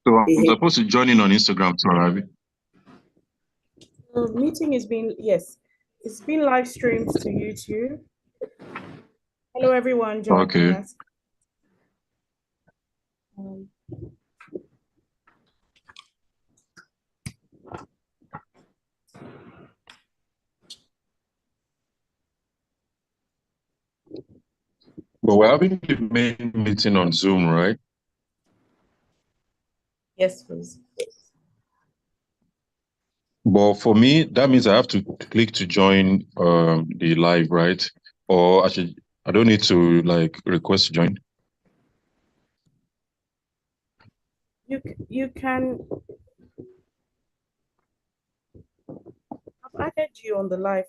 So I'm supposed to join in on Instagram too, Ravi. The meeting is being, yes, it's been live streamed to YouTube. Hello, everyone joining us. But we're having the main meeting on Zoom, right? Yes, please. But for me, that means I have to click to join the live, right? Or I don't need to like request to join. You can. I've added you on the live.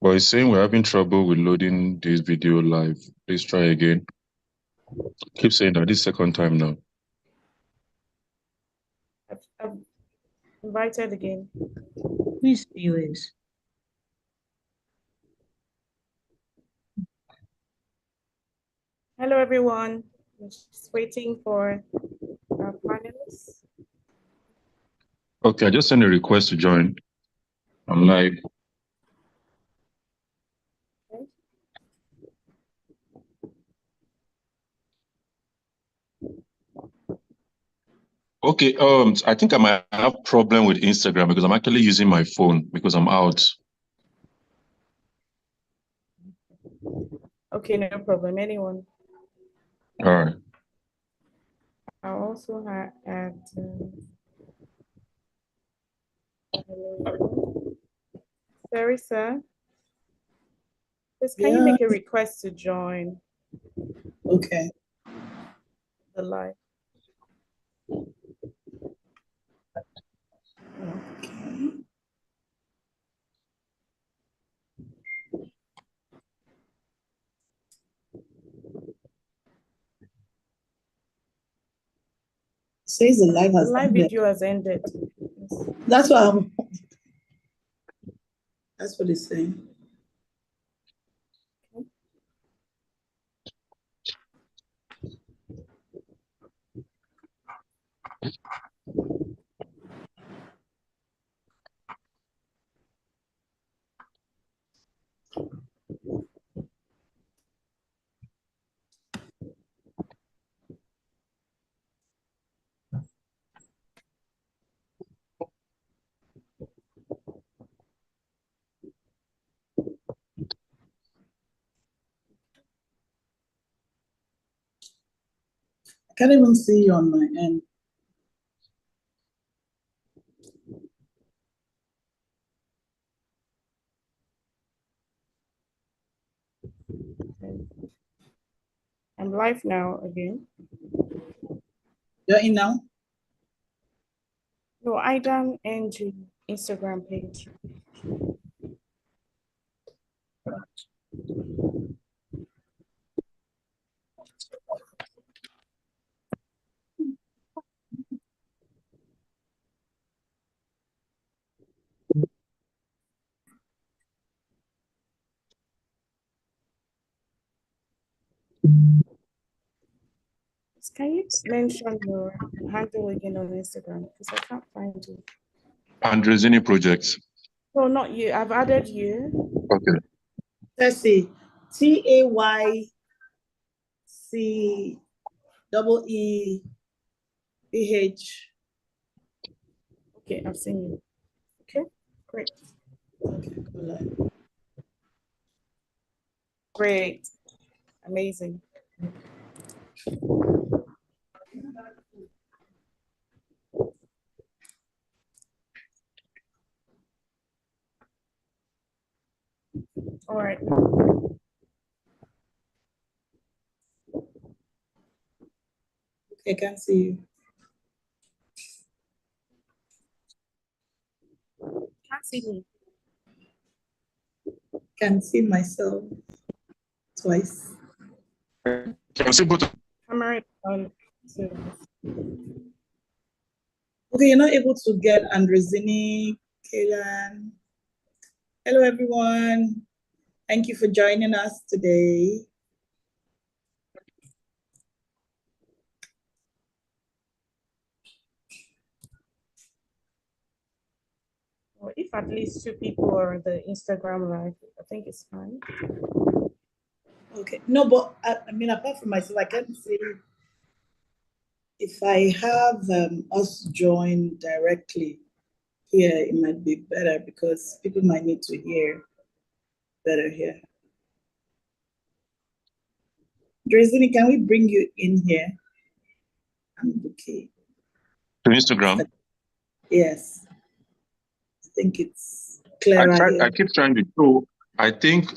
But it's saying we're having trouble with loading this video live. Please try again. Keep saying that this is the second time now. I've invited again. Please, viewers. Hello, everyone. Just waiting for our panelists. Okay, I just sent a request to join. I'm live. Okay, I think I might have problem with Instagram because I'm actually using my phone because I'm out. Okay, no problem. Anyone? All right. I also add. Sarisa, please, can you make a request to join? Okay. The live. Okay. Says the live has live ended. video has ended. That's what that's what it's saying. I can't even see you on my end. I'm live now again. You're in now? No, Idan and Instagram page. Can you mention your handle again on Instagram? Because I can't find you. Andrezini Projects. No, not you. I've added you. Okay. Let's see. TAYCEEH. Okay, I've seen you. Okay, great. Okay, cool. Great. Amazing. All right. Okay, I can see you. Can't see me. Can see myself twice. Can you see both? Camera on. Okay, you're not able to get Andrezini, Kaylan. Hello, everyone. Thank you for joining us today. if at least 2 people are on the Instagram live, I think it's fine. Okay. No, but I mean, apart from myself, I can say if I have us join directly here, it might be better because people might need to hear better here. Drazini, can we bring you in here? I'm okay. To Instagram? Yes. I think it's clearer here. I keep trying to show. I think,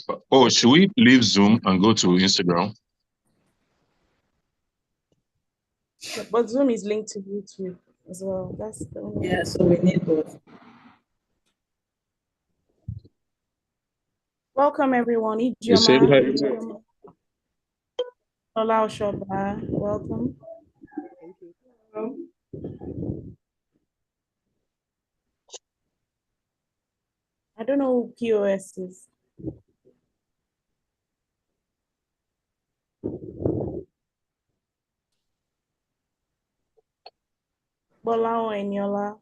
should we leave Zoom and go to Instagram? But Zoom is linked to YouTube as well. That's the only. Yeah, so we need both. Welcome everyone. You say Idan, Ola Oshoba, welcome. Thank you. I don't know who POS is. Bola Eniola.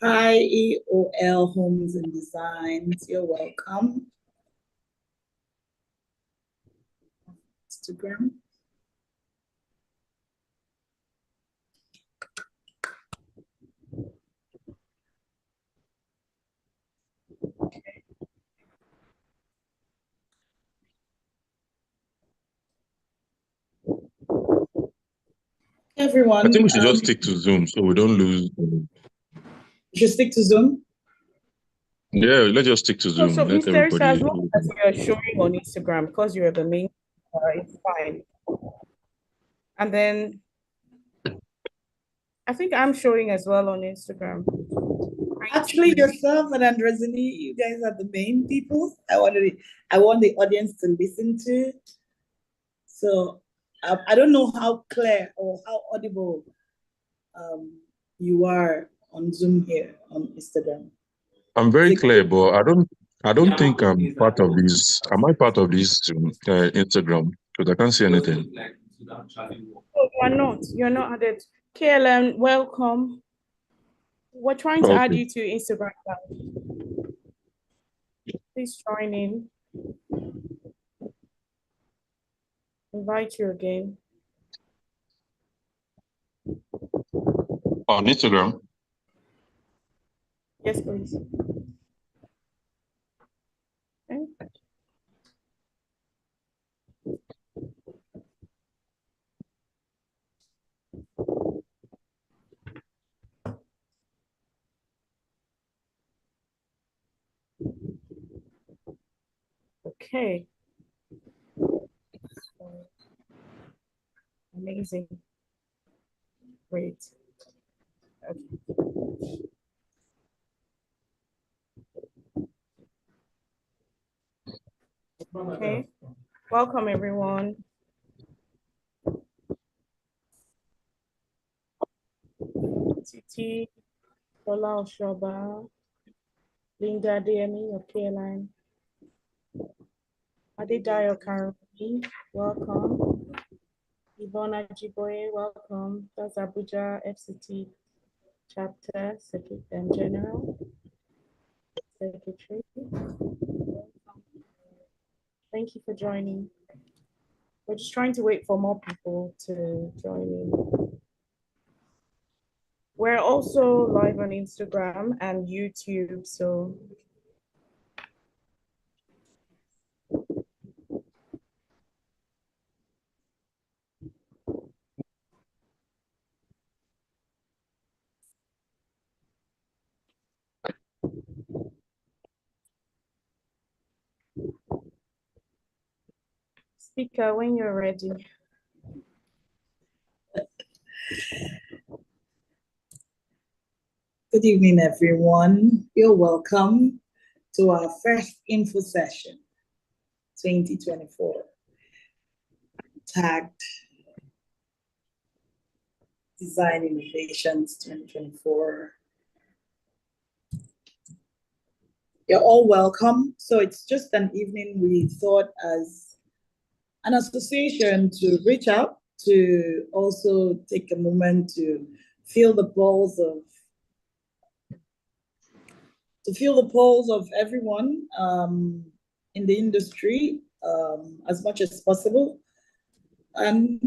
Hi, EOL Homes and Designs. You're welcome. Instagram. Everyone. I think we should just stick to Zoom so we don't lose. You should stick to Zoom. Yeah, let's just stick to Zoom. So, Let Mr. Teresa, as everybody. long as you're showing on Instagram because you're the main, it's fine. And then I think I'm showing as well on Instagram. Actually, yourself and Andrezini, you guys are the main people I want the audience to listen to. So I don't know how clear or how audible you are on Zoom here on Instagram. I'm very clear, but I don't think I'm part of this. Am I part of this Instagram? Because I can't see anything. Oh, you're not added. KLM, welcome. We're trying to add you to Instagram Live. Please join in. Invite you again. On Instagram? Yes, please. Okay. Okay. Amazing. Great. Okay. Welcome, everyone. Titi, Bola Oshoba, Linda DME of K-Line, Adedayo Karami, welcome. Ivona Jiboye, welcome. That's Abuja FCT chapter general secretary. Thank you for joining. We're just trying to wait for more people to join in. We're also live on Instagram and YouTube, so speaker, when you're ready. Good evening, everyone. You're welcome to our first info session 2024, tagged Design Innovations 2024. You're all welcome. So it's just an evening we thought as an association to reach out to also take a moment to feel the pulse of everyone in the industry as much as possible, and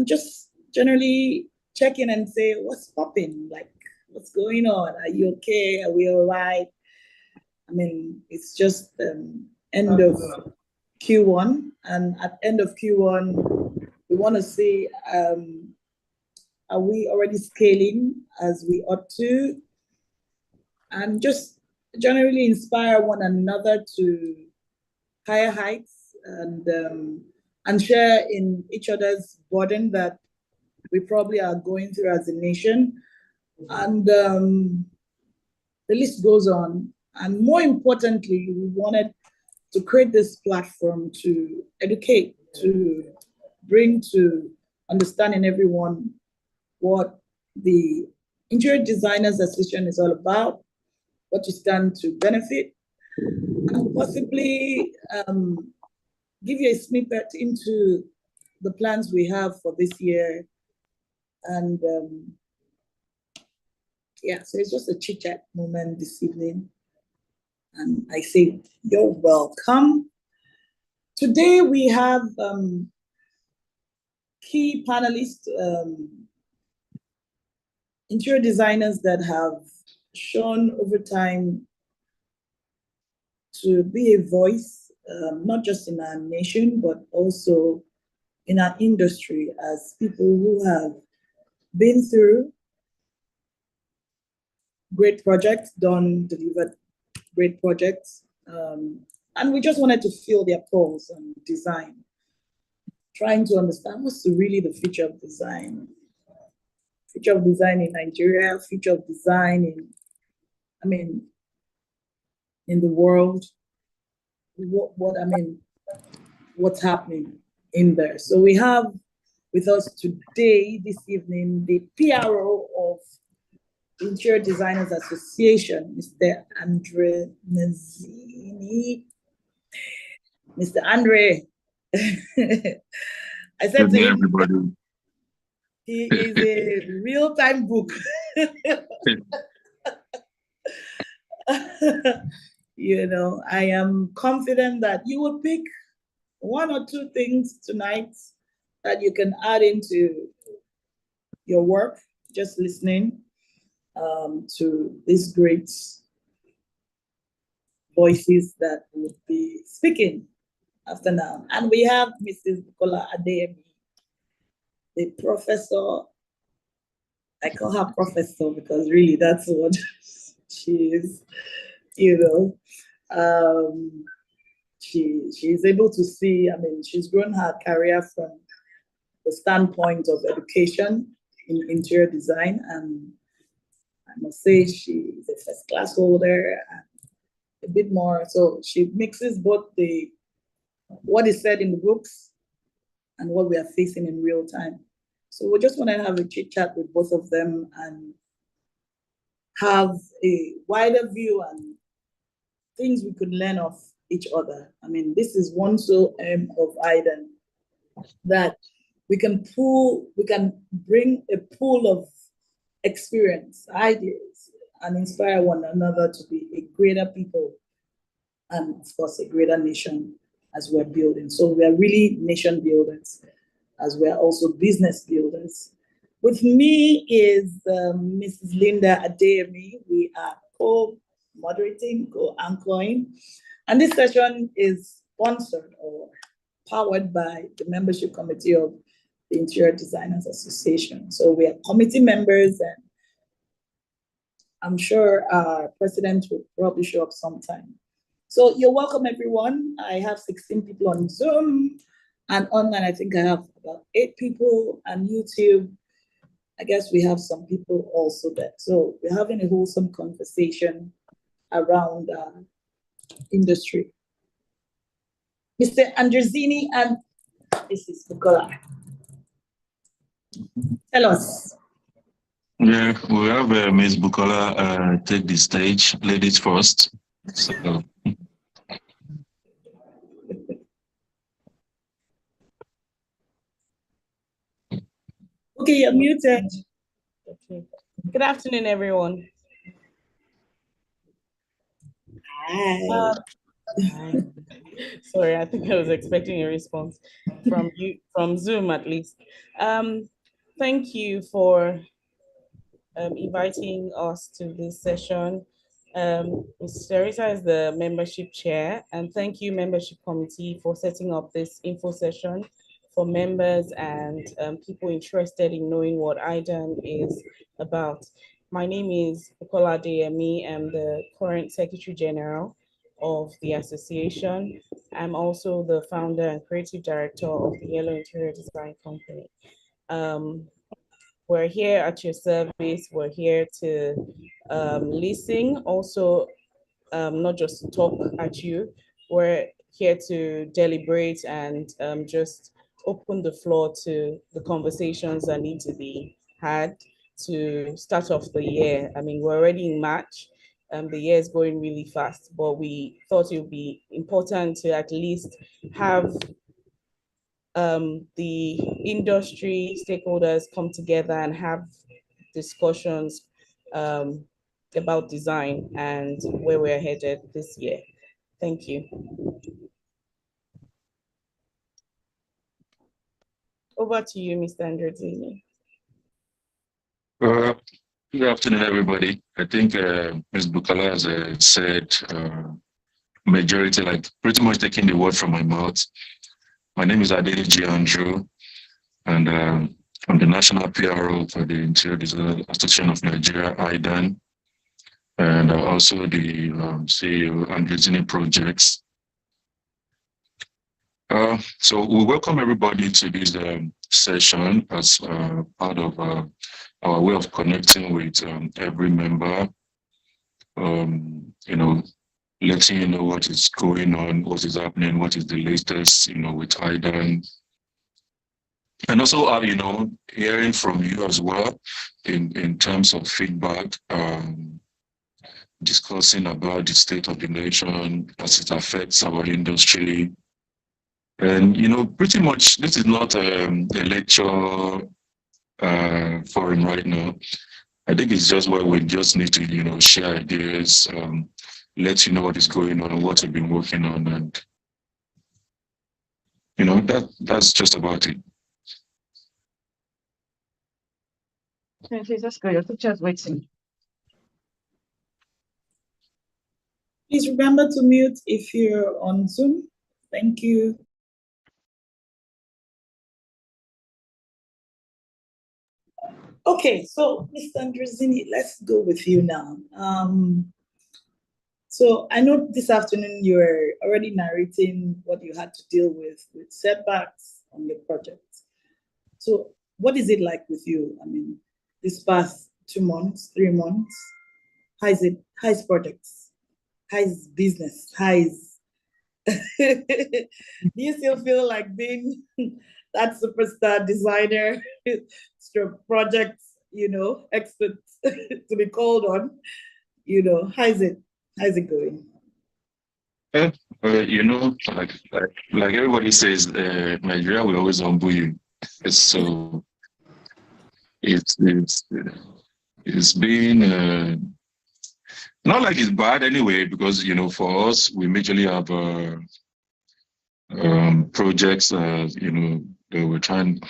just generally check in and say, what's popping? Like, what's going on? Are you okay? Are we all right? I mean, it's just end of Q1, and at end of Q1, we want to see, are we already scaling as we ought to? And just generally inspire one another to higher heights, and share in each other's burden that we probably are going through as a nation. And the list goes on. And more importantly, we wanted to create this platform to educate, to bring to understanding everyone what the Interior Designers Association is all about, what you stand to benefit, and possibly give you a snippet into the plans we have for this year. And yeah, so it's just a chit chat moment this evening. And I say, you're welcome. Today we have key panelists, interior designers that have shown over time to be a voice, not just in our nation, but also in our industry, as people who have been through great projects, delivered great projects. And we just wanted to feel their pulse on design, trying to understand what's really the future of design. Future of design in Nigeria, future of design in the world. What's happening in there. So we have with us today, this evening, the PRO of Interior Designers Association, Mr. Andre Nazini. Mr. Andre, I said to him, everybody. He is a real-time book. You know, I am confident that you will pick one or two things tonight that you can add into your work, just listening to these great voices that would be speaking after now. And we have Mrs. Bukola Adeyemi, the professor. I call her professor because really that's what she is, you know. She's able to see, she's grown her career from the standpoint of education in interior design. And I must say she's a first class holder and a bit more. So she mixes both what is said in the books and what we are facing in real time. So we just want to have a chit chat with both of them and have a wider view and things we could learn of each other. This is one sole aim of Idan, that we can bring a pool of experience, ideas, and inspire one another to be a greater people and, of course, a greater nation as we're building. So we are really nation builders, as we're also business builders. With me is Mrs. Linda Adeyemi. We are co-moderating, co-anchoring. And this session is sponsored or powered by the membership committee of the Interior Designers Association. So we are committee members, and I'm sure our president will probably show up sometime. So you're welcome, everyone. I have 16 people on Zoom, and online I think I have about 8 people, and YouTube, I guess we have some people also there. So we're having a wholesome conversation around industry. Mr. Andrezini and Mrs. Bukola, tell us. Yeah, we have Ms. Bukola take the stage, ladies first. So. Lily, you're muted. Okay. Good afternoon, everyone. Hi. Sorry, I think I was expecting a response from you, from Zoom at least. Thank you for inviting us to this session. Ms. Teresa is the membership chair, and thank you, membership committee, for setting up this info session for members and people interested in knowing what Idan is about. My name is Bukola Adeyemi. I'm the current Secretary General of the association. I'm also the founder and creative director of the Yellow Interior Design Company. We're here at your service. We're here to listen, also not just to talk at you. We're here to deliberate and just open the floor to the conversations that need to be had to start off the year. I mean, we're already in March. The year is going really fast, but we thought it would be important to at least have the industry stakeholders come together and have discussions about design and where we're headed this year. Thank you. Over to you, Mr. Andrezzini. Good afternoon, everybody. I think Ms. Bukola has said majority, like pretty much taking the word from my mouth. My name is Adeji Andrew, and I'm the National PRO for the Interior Design Association of Nigeria, Idan, and also the CEO Andrezzini Projects. So we welcome everybody to this session as part of our way of connecting with every member, letting you know what is going on, what is happening, what is the latest, with Idan. And also, hearing from you as well in terms of feedback, discussing about the state of the nation as it affects our industry. And, pretty much this is not a lecture forum right now. I think it's just where we just need to, share ideas, let you know what is going on, what we've been working on, and that's just about it. Please, let's go. Your picture's waiting. Please remember to mute if you're on Zoom. Thank you. Okay, so Mr. Andrezzini, let's go with you now. So I know this afternoon you were already narrating what you had to deal with setbacks on your project. So what is it like with you? I mean, this past 2 months, 3 months, how is it? How is projects? How is business? How is do you still feel like being that superstar designer, project, expert to be called on? How is it? How's it going? Like everybody says, Nigeria will always humble you. So it's been not like it's bad anyway, because for us we majorly have projects. That we're trying.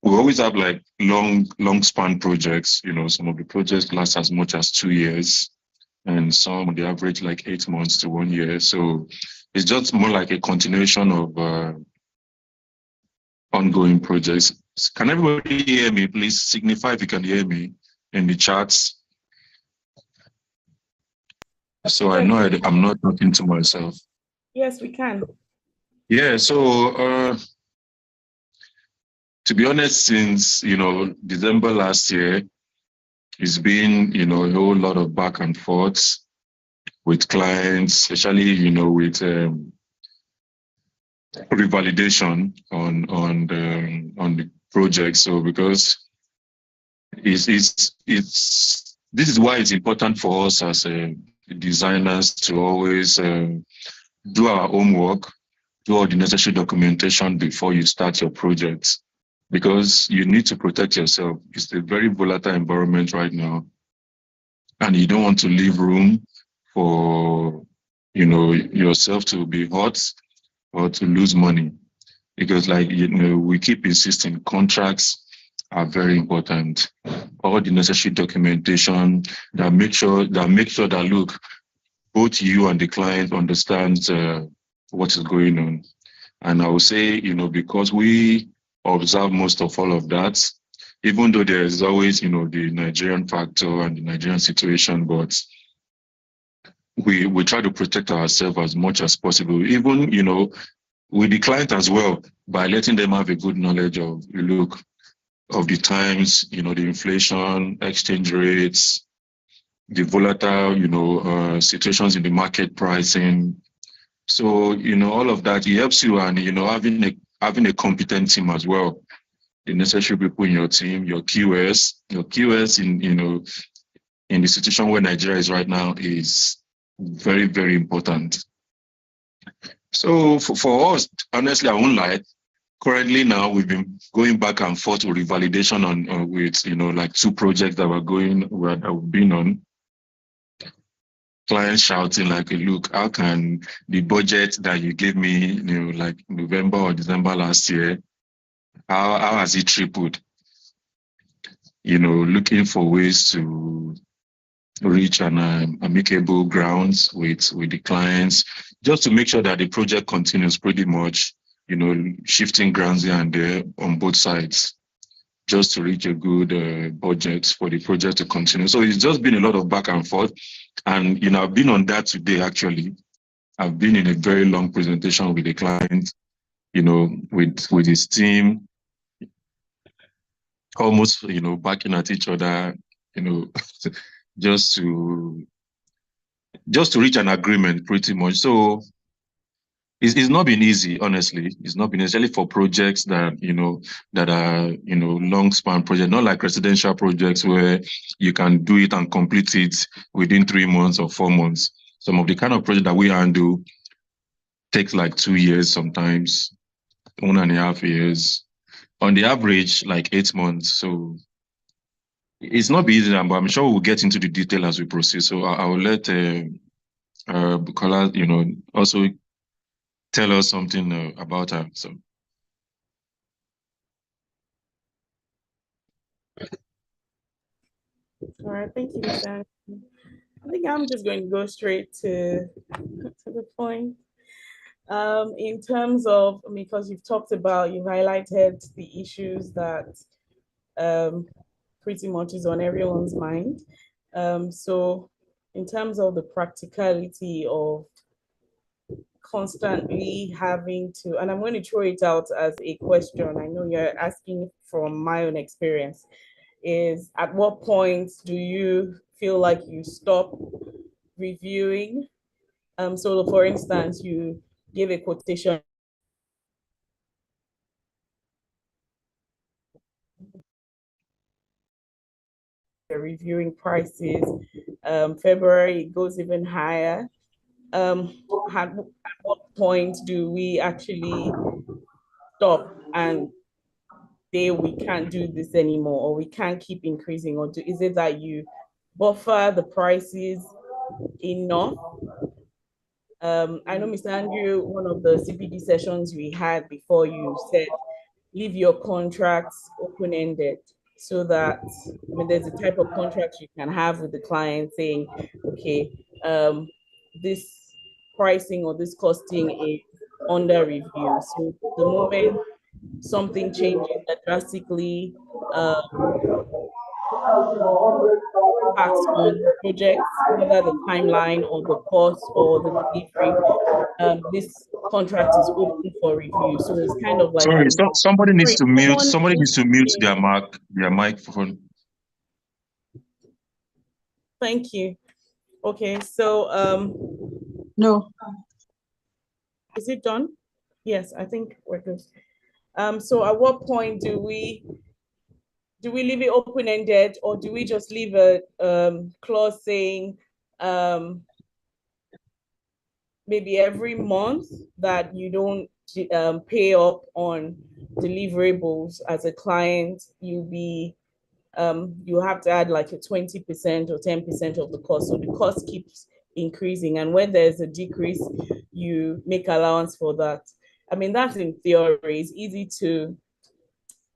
We always have like long span projects. Some of the projects last as much as 2 years, and some on the average like 8 months to 1 year. So it's just more like a continuation of ongoing projects. Can everybody hear me? Please signify if you can hear me in the chats. So I know I'm not talking to myself. Yes, we can. Yeah, so to be honest, since December last year, it's been a whole lot of back and forth with clients, especially with revalidation on the project. So because it's this is why it's important for us as designers to always do our homework, do all the necessary documentation before you start your project. because you need to protect yourself. It's a very volatile environment right now, and you don't want to leave room for, yourself to be hurt or to lose money, because like, we keep insisting contracts are very important. All the necessary documentation that look, both you and the client understand what is going on. And I would say, because we observe most of all of that, even though there is always, the Nigerian factor and the Nigerian situation, but we try to protect ourselves as much as possible, even, with the client as well, by letting them have a good knowledge of, look, of the times, the inflation, exchange rates, the volatile, situations in the market pricing. So, all of that, it helps you, and, having a competent team as well, the necessary people in your team, your QS in the situation where Nigeria is right now is very, very important. So for us, honestly, I won't lie. Currently now, we've been going back and forth with revalidation on with, like 2 projects that we've been on. Clients shouting like, look, how can the budget that you gave me, like November or December last year, how has it tripled? Looking for ways to reach an amicable grounds with the clients, just to make sure that the project continues pretty much, shifting grounds here and there on both sides, just to reach a good budget for the project to continue. So it's just been a lot of back and forth. And, I've been on that today, actually. I've been in a very long presentation with the client, with his team, almost, backing at each other, just to reach an agreement pretty much. So it's not been easy, honestly. It's not been easy for projects that, that are, long span projects, not like residential projects where you can do it and complete it within 3 months or 4 months. Some of the kind of project that we handle takes like 2 years, sometimes 1.5 years. On the average, like 8 months. So it's not easy, but I'm sure we'll get into the detail as we proceed. So I will let Bukola, also tell us something about her. So. All right, thank you, Mr. Anderson. I think I'm just going to go straight to the point. In terms of, because you've highlighted the issues that pretty much is on everyone's mind. So in terms of the practicality of constantly having to, and I'm going to throw it out as a question, I know you're asking from my own experience, is at what point do you feel like you stop reviewing? So for instance, you give a quotation reviewing prices. February it goes even higher. At what point do we actually stop and say we can't do this anymore, or we can't keep increasing? Or is it that you buffer the prices enough? I know, Mr. Andrew, one of the CPD sessions we had before, you said leave your contracts open-ended, so that there's a type of contract you can have with the client saying, okay, this pricing or this costing is under review. So the moment something changes that drastically impacts on projects, whether the timeline or the cost or the delivery, this contract is open for review. So it's kind of like Sorry, somebody needs to mute. someone Somebody needs to mute say, their microphone. thank you. Okay, so No. is it done? Yes, I think we're good. So at what point do we leave it open-ended, or do we just leave a clause saying maybe every month that you don't pay up on deliverables as a client, you have to add like a 20% or 10% of the cost. So the cost keeps increasing. And when there's a decrease, you make allowance for that. I mean, that's in theory. It's easy to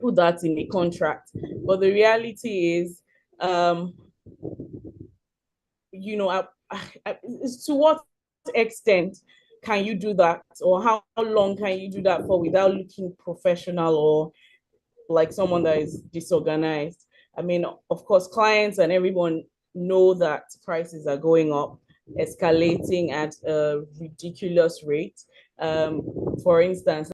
put that in a contract. But the reality is, to what extent can you do that, or how long can you do that for without looking professional or like someone that is disorganized? I mean, of course, clients and everyone know that prices are going up, escalating at a ridiculous rate. For instance,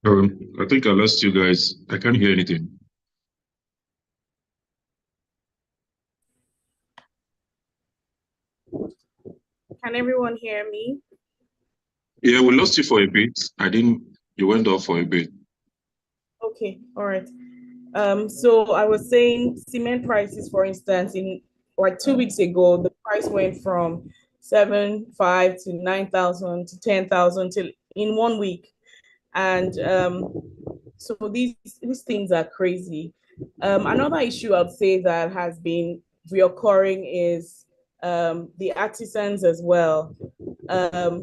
I think I lost you guys. I can't hear anything. can everyone hear me? Yeah, we lost you for a bit. You went off for a bit. Okay, all right. So I was saying cement prices, for instance, in like 2 weeks ago, the price went from 7,500 to 9,000 to 10,000 till in 1 week. And so these things are crazy. Another issue I'd say that has been reoccurring is the artisans as well.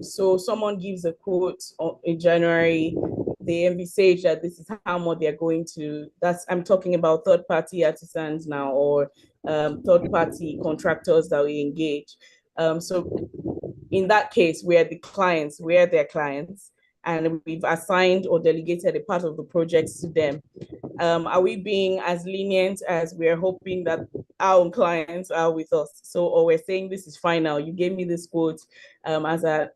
So someone gives a quote in January, they envisage that this is how much they're going to. I'm talking about third-party artisans now, or third-party contractors that we engage. So in that case, we're their clients, and we've assigned or delegated a part of the projects to them. Are we being as lenient as we're hoping that our own clients are with us? So, or we're saying this is final. You gave me this quote as a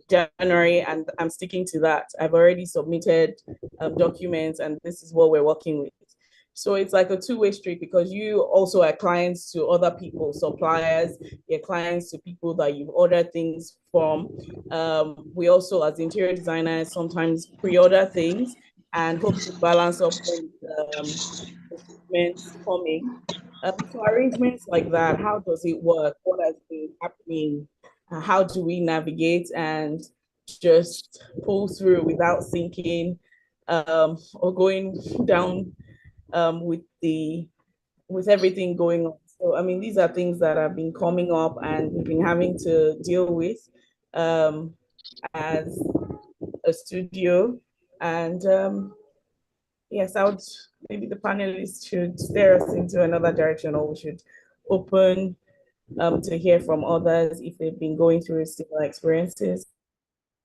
January, and I'm sticking to that. I've already submitted documents, and this is what we're working with. So it's like a two-way street, because you also are clients to other people, suppliers, you're clients to people that you've ordered things from. We also, as interior designers, sometimes pre-order things and hope to balance up when shipments coming. So arrangements like that, how does it work? What has been happening? How do we navigate and just pull through without sinking or going down with everything going on? So I mean, these are things that have been coming up and we've been having to deal with as a studio. And yes, maybe the panelists should steer us into another direction, or we should open to hear from others if they've been going through similar experiences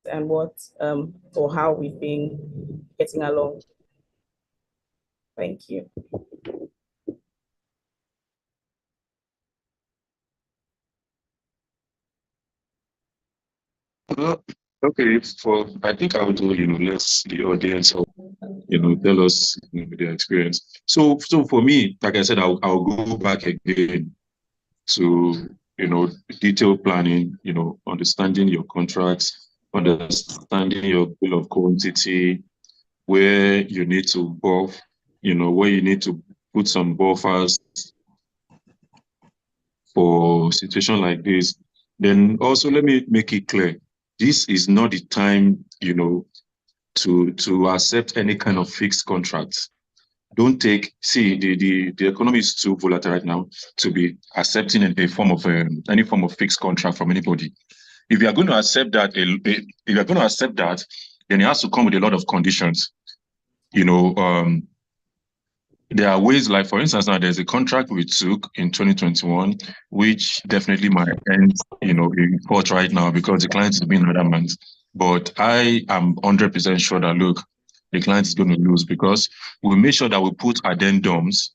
and what or how we've been getting along. Thank you. Okay, I think I would do, let the audience, tell us their experience. So for me, like I said, I'll go back again to, detailed planning, understanding your contracts, understanding your bill of quantity, where you need to buff, where you need to put some buffers for situation like this. Then also let me make it clear, this is not the time, to accept any kind of fixed contracts. Don't see the economy is too volatile right now to be accepting any form of fixed contract from anybody. If you are going to accept that, then it has to come with a lot of conditions. There are ways, like for instance, now there's a contract we took in 2021, which definitely might end, in court right now because the client is being adamant. But I am 100% sure that, look, the client is going to lose because we made sure that we put addendums,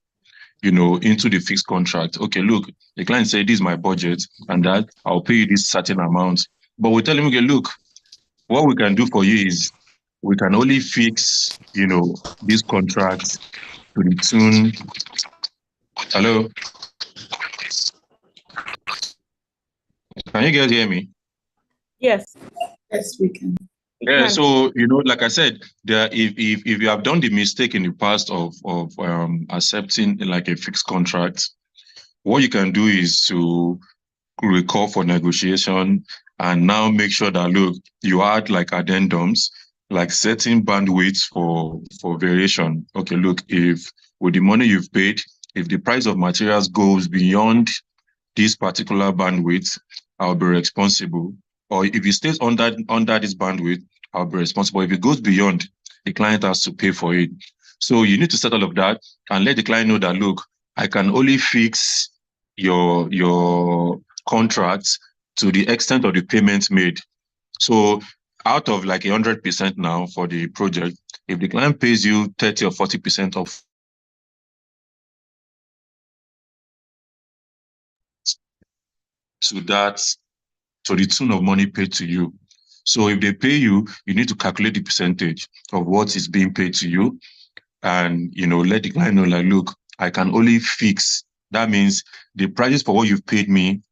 into the fixed contract. Okay, look, the client said, this is my budget and that I'll pay you this certain amount. But we tell him, okay, look, what we can do for you is we can only fix, these contracts to the tune. Hello? Can you guys hear me? Yes. Yes, we can. Yeah, so like I said, if you have done the mistake in the past of accepting like a fixed contract, what you can do is to recall for negotiation and now make sure that look, you add like addendums, like setting bandwidth for variation. Okay, look, if with the money you've paid, if the price of materials goes beyond this particular bandwidth, I'll be responsible. Or if it stays under this bandwidth, I'll be responsible. If it goes beyond, the client has to pay for it. So you need to set all of that and let the client know that, look, I can only fix your contracts to the extent of the payments made. So out of like 100% now for the project, if the client pays you 30 or 40% of to that, to the tune of money paid to you. So if they pay you, you need to calculate the percentage of what is being paid to you and, let the client know, like, look, I can only fix. That means the prices for what you've paid me,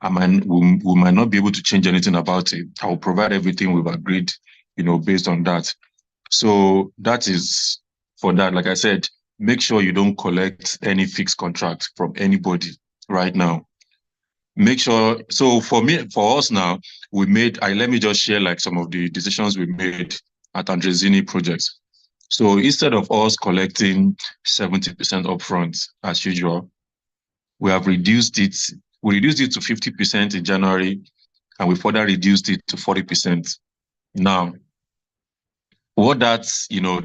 we might not be able to change anything about it. I will provide everything we've agreed, based on that. So that is for that. Like I said, make sure you don't collect any fixed contract from anybody right now. Make sure. So for us now, let me just share like some of the decisions we made at Andrezini projects. So instead of us collecting 70% upfront as usual, we have reduced it. We reduced it to 50% in January, and we further reduced it to 40%. Now, what that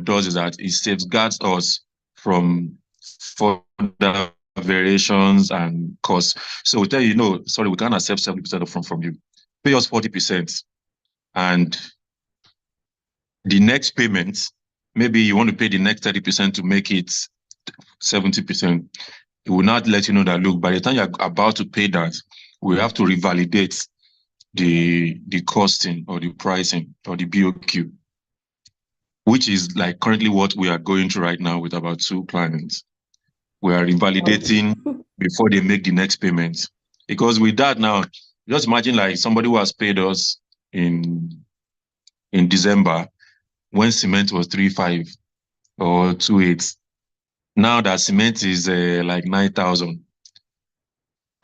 does is that it safeguards us from further variations and costs. So we tell you, sorry, we can't accept 70% upfront from you. Pay us 40%. And the next payment, maybe you want to pay the next 30% to make it 70%. It will not let you know that, look, by the time you're about to pay that, we have to revalidate the costing or the pricing or the BOQ, which is like currently what we are going through right now with about 2 clients. We are invalidating before they make the next payment. Because with that now, just imagine like somebody who has paid us in December when cement was 3.5 or 2.8. Now that cement is like 9,000.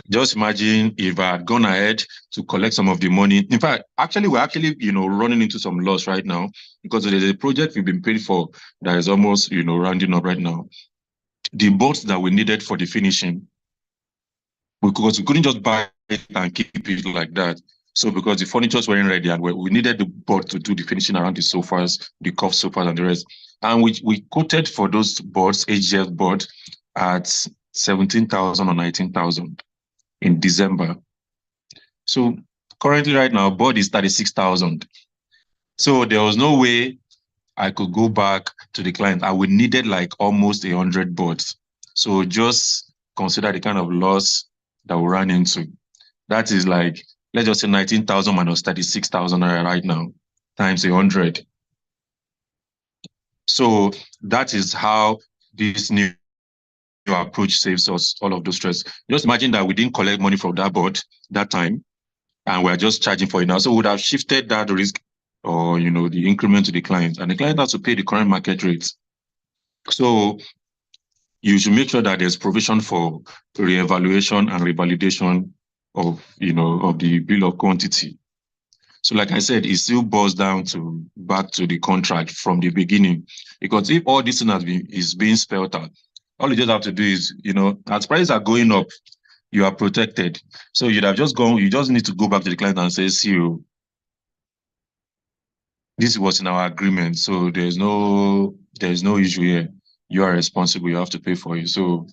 Just imagine if I had gone ahead to collect some of the money. In fact, we're running into some loss right now because there's a project we've been paid for that is almost, rounding up right now. The boards that we needed for the finishing, because we couldn't just buy it and keep it like that. So because the furnitures weren't ready and we needed the board to do the finishing around the sofas, the curved sofas and the rest. And we quoted for those boards, HGF board, at 17,000 or 19,000 in December. So currently right now, board is 36,000. So there was no way I could go back to the client. I would needed like almost 100 boards. So just consider the kind of loss that we ran into. That is like, let's just say 19,000 minus 36,000 right now, times 100. So that is how this new approach saves us all of those stress. Just imagine that we didn't collect money from that board that time, and we're just charging for it now. So we would have shifted that risk or, the increment to the client, and the client has to pay the current market rates. So you should make sure that there's provision for reevaluation and revalidation of, of the bill of quantity. So like I said, it still boils down to back to the contract from the beginning, because if all this thing is being spelled out, all you just have to do is, as prices are going up, you are protected. So you just need to go back to the client and say, see, this was in our agreement. So there's no issue here. You are responsible. You have to pay for it. So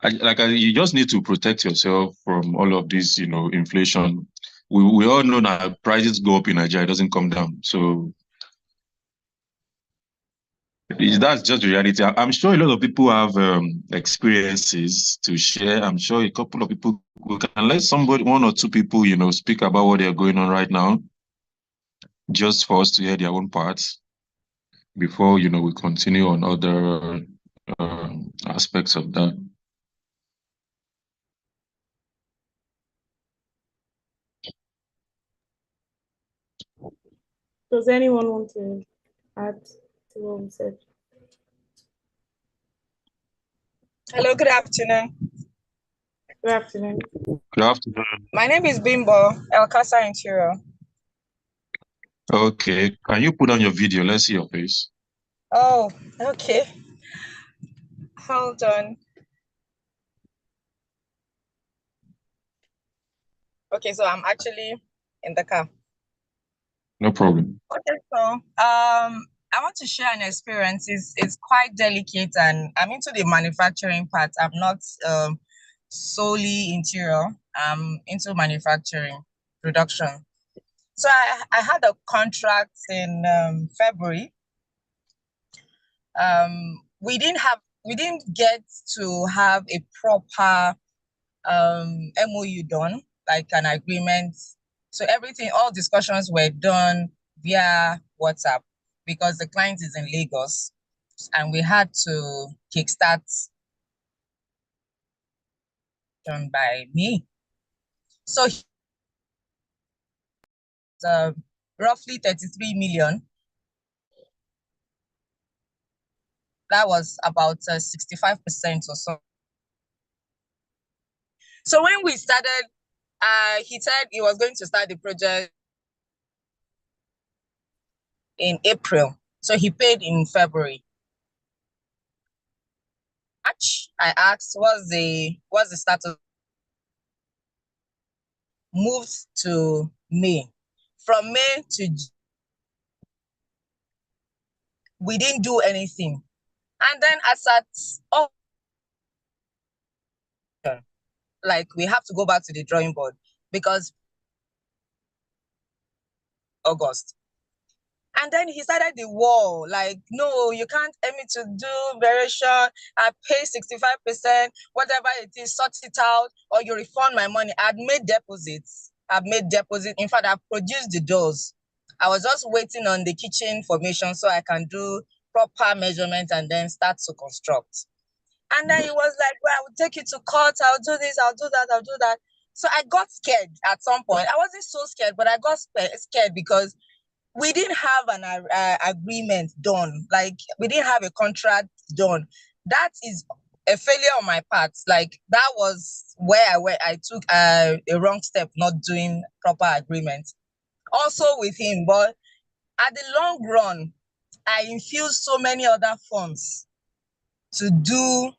you just need to protect yourself from all of this, inflation. We all know that prices go up in Nigeria, it doesn't come down. So that's just the reality. I'm sure a lot of people have experiences to share. I'm sure a couple of people, we can let one or two people, speak about what they're going on right now, just for us to hear their own parts. before we continue on other aspects of that. Does anyone want to add to what we said? Hello, good afternoon. Good afternoon. Good afternoon. My name is Bimbo El Casa Interior. Okay, can you put on your video? Let's see your face. Oh, okay. Hold on. Okay, so I'm actually in the car. No problem. Okay, so I want to share an experience. It's quite delicate, and I'm into the manufacturing part. I'm not solely interior. I'm into manufacturing production. So I had a contract in February. We didn't get to have a proper MOU done, like an agreement. So everything, all discussions were done via WhatsApp because the client is in Lagos, and we had to kickstart by me. So roughly 33 million. That was about 65% or so. So when we started, he said he was going to start the project in April. So he paid in February. March, I asked, what's the status? Moved to May. From May to June, we didn't do anything. And then as at like we have to go back to the drawing board because August. And then he started the war, like, no, you can't aim me to do variation. I pay 65%, whatever it is, sort it out, or you refund my money. I've made deposits. In fact, I've produced the doors. I was just waiting on the kitchen formation so I can do proper measurement and then start to construct. And then he was like, well, I will take you to court. I'll do this, I'll do that, I'll do that. So I got scared at some point. I wasn't so scared, but I got scared because we didn't have an agreement done. Like, we didn't have a contract done. That is a failure on my part. Like, that was where I took a wrong step, not doing proper agreement. Also with him, but at the long run, I infused so many other funds to do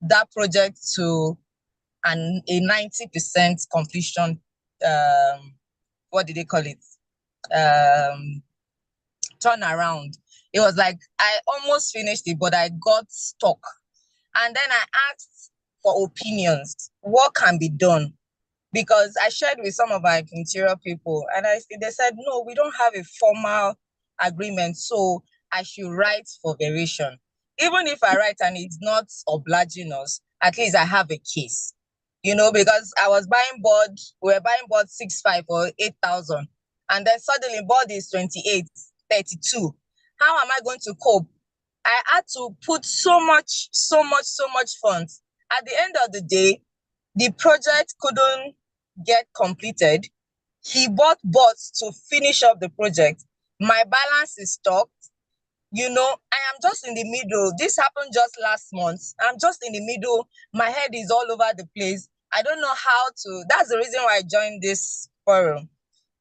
that project to a 90% completion. What did they call it? Turnaround. It was like I almost finished it, but I got stuck. And then I asked for opinions. What can be done? Because I shared with some of our interior people, and they said, no, we don't have a formal agreement, so I should write for variation. Even if I write and it's not obliging us, at least I have a case. Because I was buying board, we were buying board 6,500 or 8,000, and then suddenly board is 28, 32. How am I going to cope? I had to put so much funds. At the end of the day, the project couldn't get completed. He bought bots to finish up the project. My balance is stuck. I am just in the middle. This happened just last month. I'm just in the middle. My head is all over the place. I don't know how to. That's the reason why I joined this forum.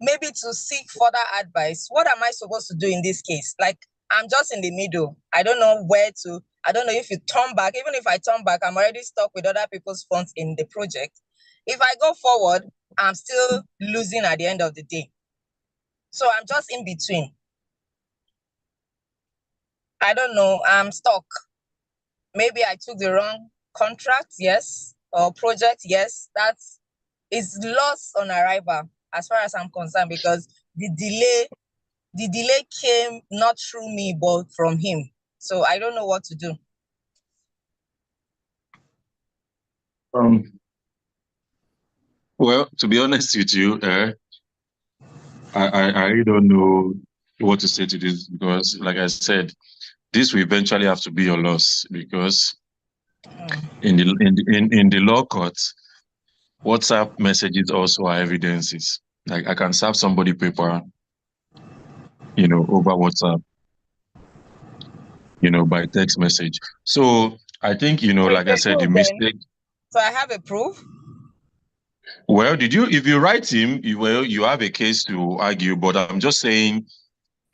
Maybe to seek further advice. What am I supposed to do in this case? Like, I'm just in the middle. I don't know where to. I don't know if you turn back. Even if I turn back, I'm already stuck with other people's funds in the project. If I go forward, I'm still losing at the end of the day. So I'm just in between. I don't know. I'm stuck. Maybe I took the wrong contract, yes, or project, yes. That is lost on arrival, as far as I'm concerned, because the delay came not through me, but from him. So I don't know what to do. Well, to be honest with you, I really don't know what to say to this because, like I said, this will eventually have to be your loss, because in the law courts, WhatsApp messages also are evidences. Like I can serve somebody paper, over WhatsApp, by text message. So I think, like I said, the mistake. So I have a proof. Well, if you write him, you have a case to argue, but I'm just saying,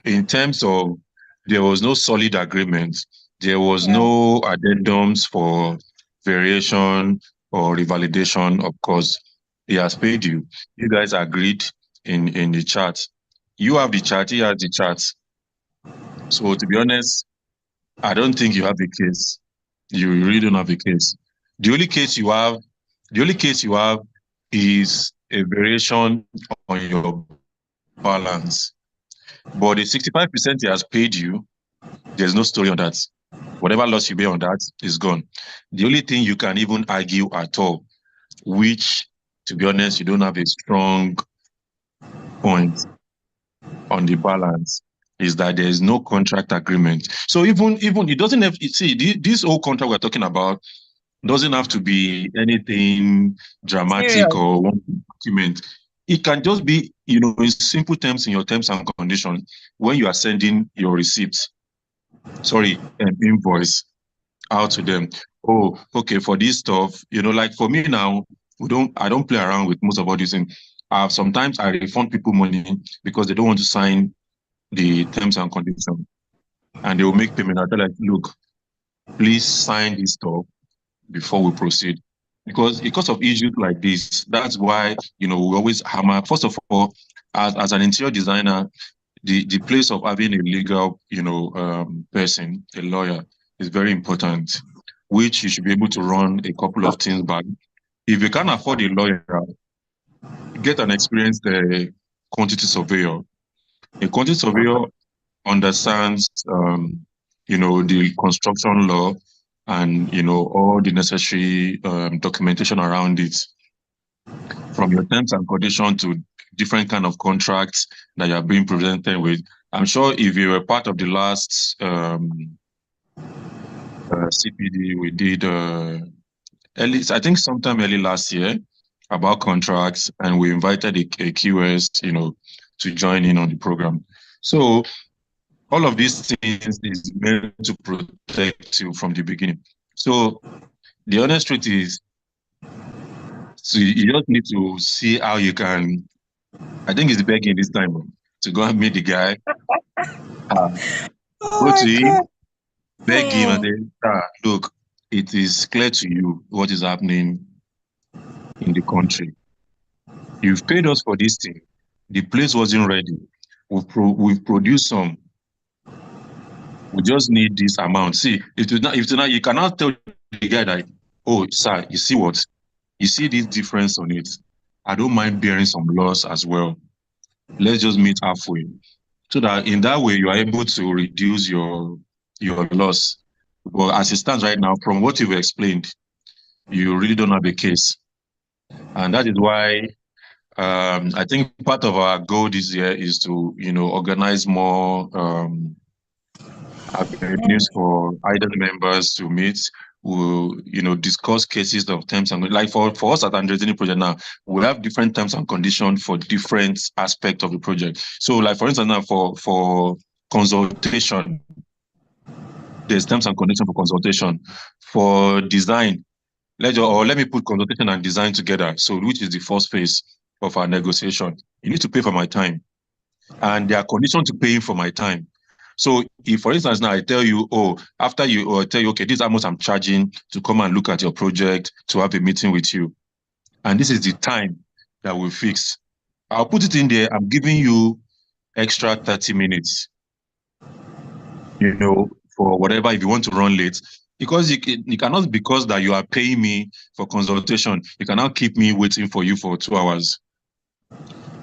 in terms of, there was no solid agreement, there was no addendums for variation or revalidation. Of course, he has paid you. You guys agreed in the chat. You have the chart, he has the chart. So to be honest, I don't think you have a case. You really don't have a case. The only case you have is a variation on your balance. But the 65% he has paid you, there's no story on that. Whatever loss you bear on that is gone. The only thing you can even argue at all, which, to be honest, you don't have a strong point on the balance, is that there is no contract agreement. So even it doesn't have, see, this whole contract we're talking about doesn't have to be anything dramatic or one document. It can just be, in simple terms, in your terms and conditions, when you are sending your receipts, invoice out to them. Oh, okay, for this stuff, like for me now, I don't play around with most of what you saying. Sometimes I refund people money because they don't want to sign the terms and conditions, and they will make payment. I tell like, look, please sign this stuff before we proceed. Because of issues like this, that's why, we always hammer. First of all, as an interior designer, the place of having a legal, person, a lawyer, is very important, which you should be able to run a couple of things back. If you can't afford a lawyer, get an experienced quantity surveyor. A quantity surveyor understands, the construction law and, all the necessary documentation around it, from your terms and conditions to different kind of contracts that you are being presented with. I'm sure if you were part of the last CPD we did, I think sometime early last year, about contracts, and we invited a QS, to join in on the program. So all of these things is meant to protect you from the beginning. So the honest truth is, so you just need to see how you can. I think it's begging this time to go and meet the guy. Go to him, beg him, and then look, it is clear to you what is happening in the country. You've paid us for this thing. The place wasn't ready. We've produced some. We just need this amount. See, if you cannot tell the guy that, oh, sir, you see what? You see this difference on it. I don't mind bearing some loss as well. Let's just meet halfway. So that in that way, you are able to reduce your loss. But as it stands right now, from what you've explained, you really don't have a case. And that is why I think part of our goal this year is to, organize more avenues for Idan members to meet. We'll, discuss cases of terms and, like, for us at Andrezini project now, we have different terms and conditions for different aspects of the project. So, like, for instance, now for consultation, there's terms and conditions for consultation. For design, let me put consultation and design together. So, which is the first phase of our negotiation. You need to pay for my time, and there are conditions to paying for my time. So if, for instance, now I tell you, after I tell you, okay, this is how much I'm charging to come and look at your project, to have a meeting with you, and this is the time that we fix, I'll put it in there. I'm giving you extra 30 minutes, for whatever, if you want to run late, because you cannot, because that you are paying me for consultation, you cannot keep me waiting for you for 2 hours.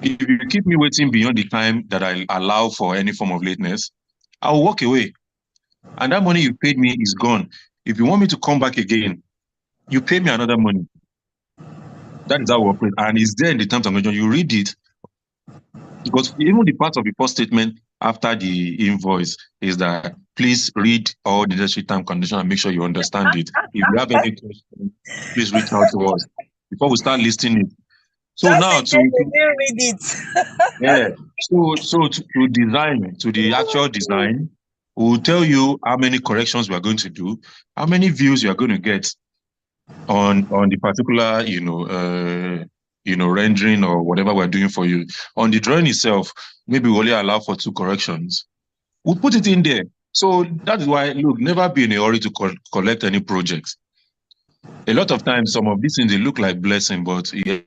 If you keep me waiting beyond the time that I allow for any form of lateness, I'll walk away. And that money you paid me is gone. If you want me to come back again, you pay me another money. That is how we operate. And it's there in the terms and conditions. You read it. Because even the part of the first statement after the invoice is that please read all the necessary term condition and make sure you understand it. If you have any questions, please reach out to us before we start listing it. So Just now in case they didn't read it. yeah, to design, to the actual design, we'll tell you how many corrections we are going to do, how many views you are going to get on the particular, rendering or whatever we're doing for you. On the drawing itself, maybe we only allow for 2 corrections. We'll put it in there. So that is why, look, never be in a hurry to collect any projects. A lot of times, some of these things, they look like blessing, but yeah.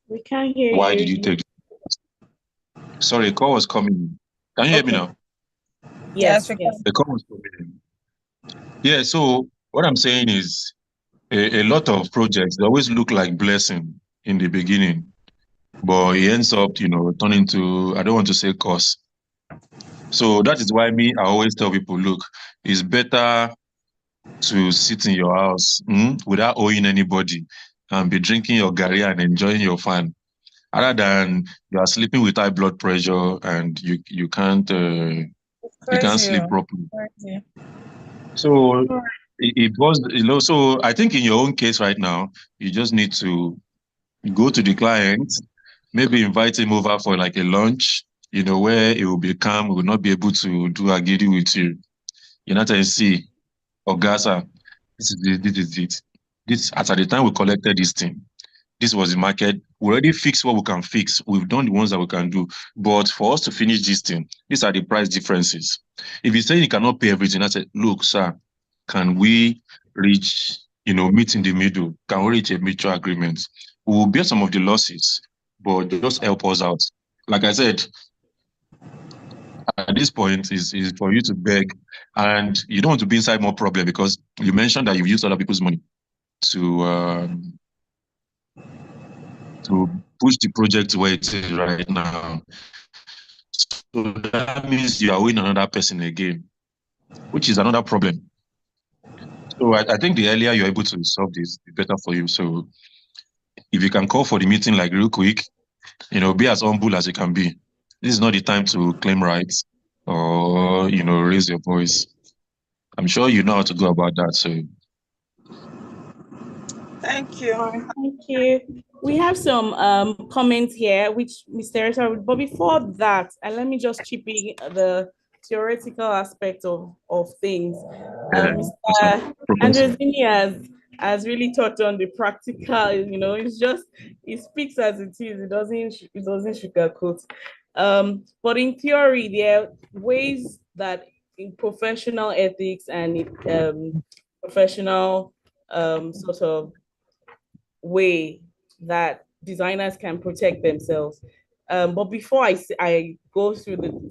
We can't hear Why you. did you take? Sorry, a call was coming. Can you hear me now? Yes, we yes. The call was coming. Yeah. So what I'm saying is, a lot of projects, they always look like blessing in the beginning, but it ends up, turning to, I don't want to say curse. So that is why I always tell people, look, it's better to sit in your house without owing anybody and be drinking your garri and enjoying your fun, other than you are sleeping with high blood pressure and you can't sleep properly. Crazy. So it was, so I think in your own case right now, you just need to go to the client, maybe invite him over for like a lunch, where he will be calm, he will not be able to do agidi with you. You know, to see, Ogasa, this is it, this is it. This, as at the time we collected this thing, this was the market. We already fixed what we can fix. We've done the ones that we can do. But for us to finish this thing, these are the price differences. If you say you cannot pay everything, I said, look, sir, can we reach, meet in the middle? Can we reach a mutual agreement? We will bear some of the losses, but just help us out. Like I said, at this point is for you to beg, and you don't want to be inside more problem, because you mentioned that you've used other people's money to push the project where it is right now. So that means you are owing another person again, which is another problem. So I think the earlier you're able to solve this, the better for you. So if you can call for the meeting like real quick, be as humble as you can be. This is not the time to claim rights or, raise your voice. I'm sure you know how to go about that. So Thank you. Thank you. We have some comments here, which Mr. Esa, but before that, and let me just chip in the theoretical aspect of things. Mr. Andrezini has really touched on the practical, it speaks as it is, it doesn't sugarcoat. But in theory, there are ways that in professional ethics and professional sort of way that designers can protect themselves. But before I go through the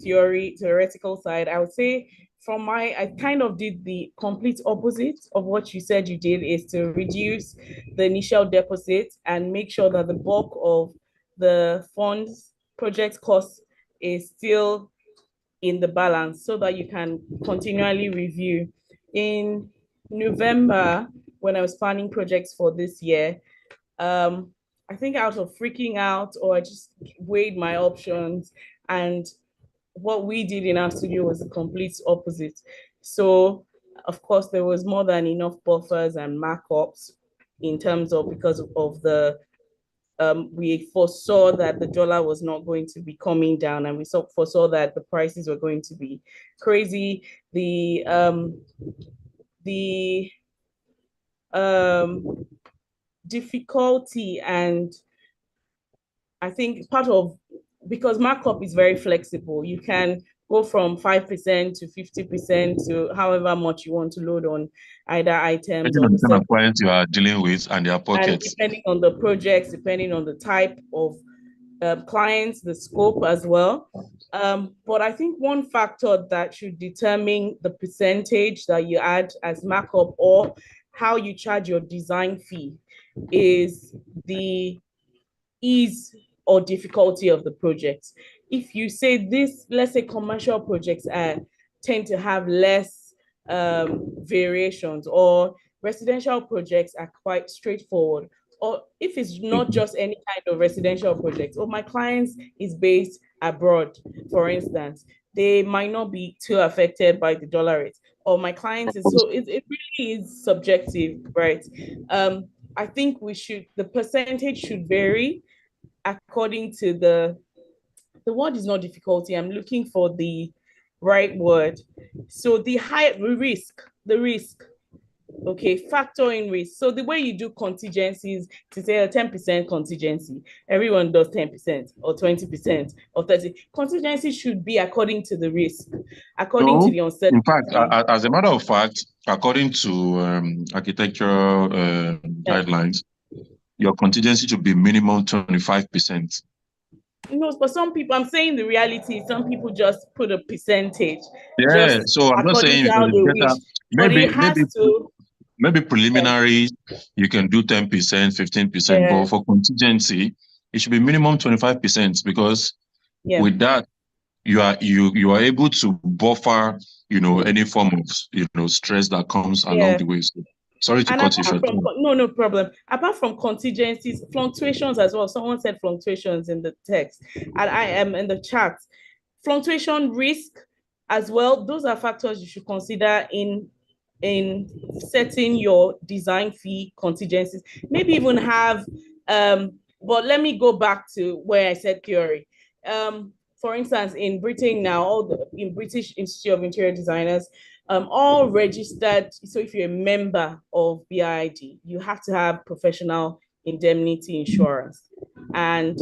theoretical side, I would say I kind of did the complete opposite of what you said you did, is to reduce the initial deposit and make sure that the bulk of the funds project cost is still in the balance, so that you can continually review. In November, when I was planning projects for this year, I think out of freaking out, or I just weighed my options, and what we did in our studio was the complete opposite. So of course there was more than enough buffers and markups in terms of, because of the we foresaw that the dollar was not going to be coming down, and we foresaw that the prices were going to be crazy. The difficulty, and I think part of, because markup is very flexible, you can go from 5% to 50% to however much you want to load on either items depending or on the kind the of clients you are dealing with and their and pockets. depending on the projects, depending on the type of clients, the scope as well. But I think one factor that should determine the percentage that you add as markup, or how you charge your design fee, is the ease or difficulty of the project. If you say this, let's say commercial projects tend to have less variations, or residential projects are quite straightforward, or if it's not just any kind of residential project, or my clients is based abroad, for instance, they might not be too affected by the dollar rate, or my clients is, so it really is subjective, right? I think the percentage should vary according to the word is not difficulty. I'm looking for the right word. So the risk, okay, factor in risk. So the way you do contingencies, to say a 10% contingency, everyone does 10% or 20% or 30. Contingency should be according to the risk, according to the uncertainty. In fact, as a matter of fact, according to architectural guidelines, your contingency should be minimum 25%. No, but some people, I'm saying the reality, some people just put a percentage. Yeah, so I'm not saying how they wish. Maybe preliminary, you can do 10%, 15%, but for contingency, it should be minimum 25% because with that, you are able to buffer, any form of, stress that comes along the way. So, sorry to cut you short. No problem. Apart from contingencies, fluctuations as well. Someone said fluctuations in the text, and I am in the chat. Fluctuation risk as well. Those are factors you should consider in setting your design fee contingencies. Maybe even have, but let me go back to where I said theory. For instance, in Britain now, in British Institute of Interior Designers, all registered. So if you're a member of BID, you have to have professional indemnity insurance. And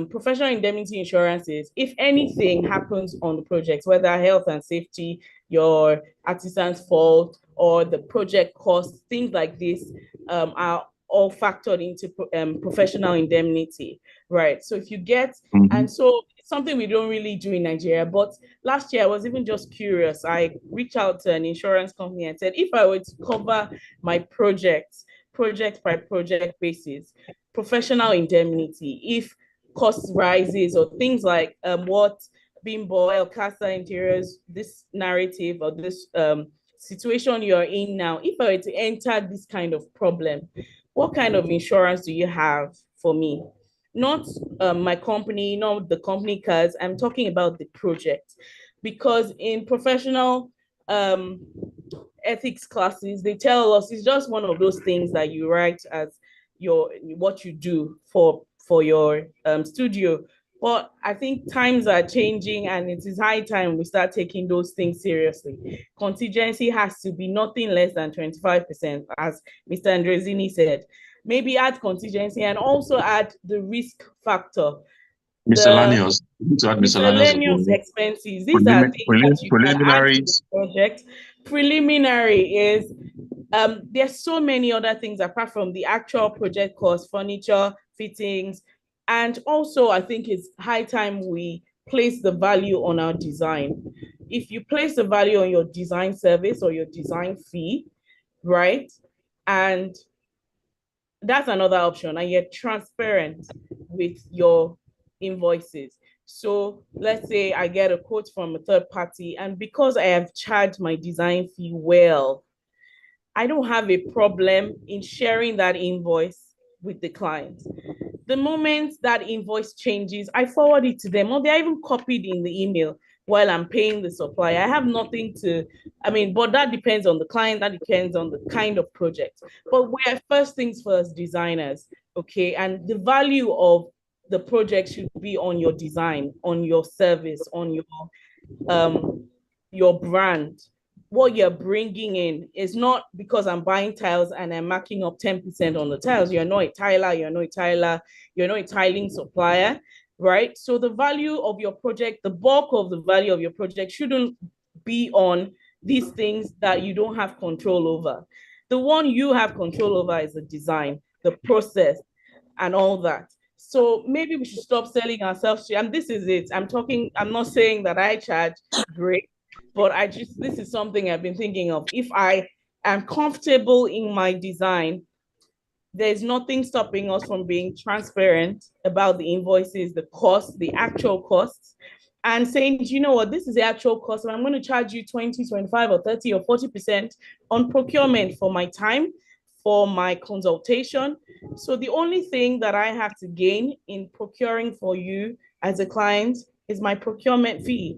professional indemnity insurance is if anything happens on the project, whether health and safety, your artisan's fault, or the project costs, things like this are all factored into professional indemnity, right? So if you get, and so it's something we don't really do in Nigeria, but last year I was even just curious. I reached out to an insurance company and said, if I were to cover my project by project basis, professional indemnity, if cost rises or things like what Bimbo, El Casa Interiors, this narrative or this situation you're in now, if I were to enter this kind of problem, what kind of insurance do you have for me? Not my company, not the company cars. I'm talking about the project. Because in professional ethics classes, they tell us it's just one of those things that you write as what you do for your studio. But I think times are changing and it is high time we start taking those things seriously. Contingency has to be nothing less than 25%, as Mr. Andrezini said. Maybe add contingency and also add the risk factor. Miscellaneous. Miscellaneous expenses. These are things that you can add to the project. Preliminary is there's so many other things apart from the actual project cost, furniture, fittings, and also I think it's high time we place the value on our design. If you place the value on your design service or your design fee, right, and that's another option, and you're transparent with your invoices. So let's say I get a quote from a third party, and because I have charged my design fee well, I don't have a problem in sharing that invoice with the client. The moment that invoice changes, I forward it to them, or they're even copied in the email while I'm paying the supplier. I have nothing to, but that depends on the client, that depends on the kind of project. But we're first things first designers, okay? And the value of the project should be on your design, on your service, on your brand. What you're bringing in is not because I'm buying tiles and I'm marking up 10% on the tiles. You're not a tiler, you're not a tiling supplier, right? So the value of your project, the bulk of the value of your project shouldn't be on these things that you don't have control over. The one you have control over is the design, the process, and all that. So maybe we should stop selling ourselves. And this is it. I'm not saying that I charge great, but this is something I've been thinking of. If I am comfortable in my design, there's nothing stopping us from being transparent about the invoices, the costs, the actual costs, and saying, you know what, this is the actual cost, and I'm going to charge you 20, 25, or 30, or 40% on procurement for my time, for my consultation. So the only thing that I have to gain in procuring for you as a client is my procurement fee.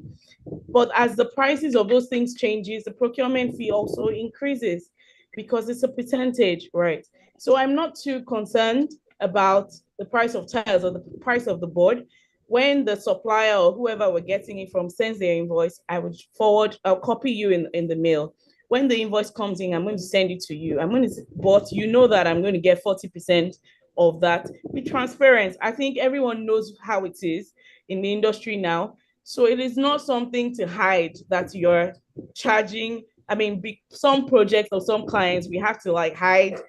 But as the prices of those things changes, the procurement fee also increases because it's a percentage, right? So I'm not too concerned about the price of tiles or the price of the board. When the supplier or whoever we're getting it from sends their invoice, I'll copy you in the mail. When the invoice comes in, I'm going to send it to you. But you know that I'm going to get 40% of that. Be transparent. I think everyone knows how it is in the industry now. So it is not something to hide that you're charging. I mean, some projects or some clients, we have to like hide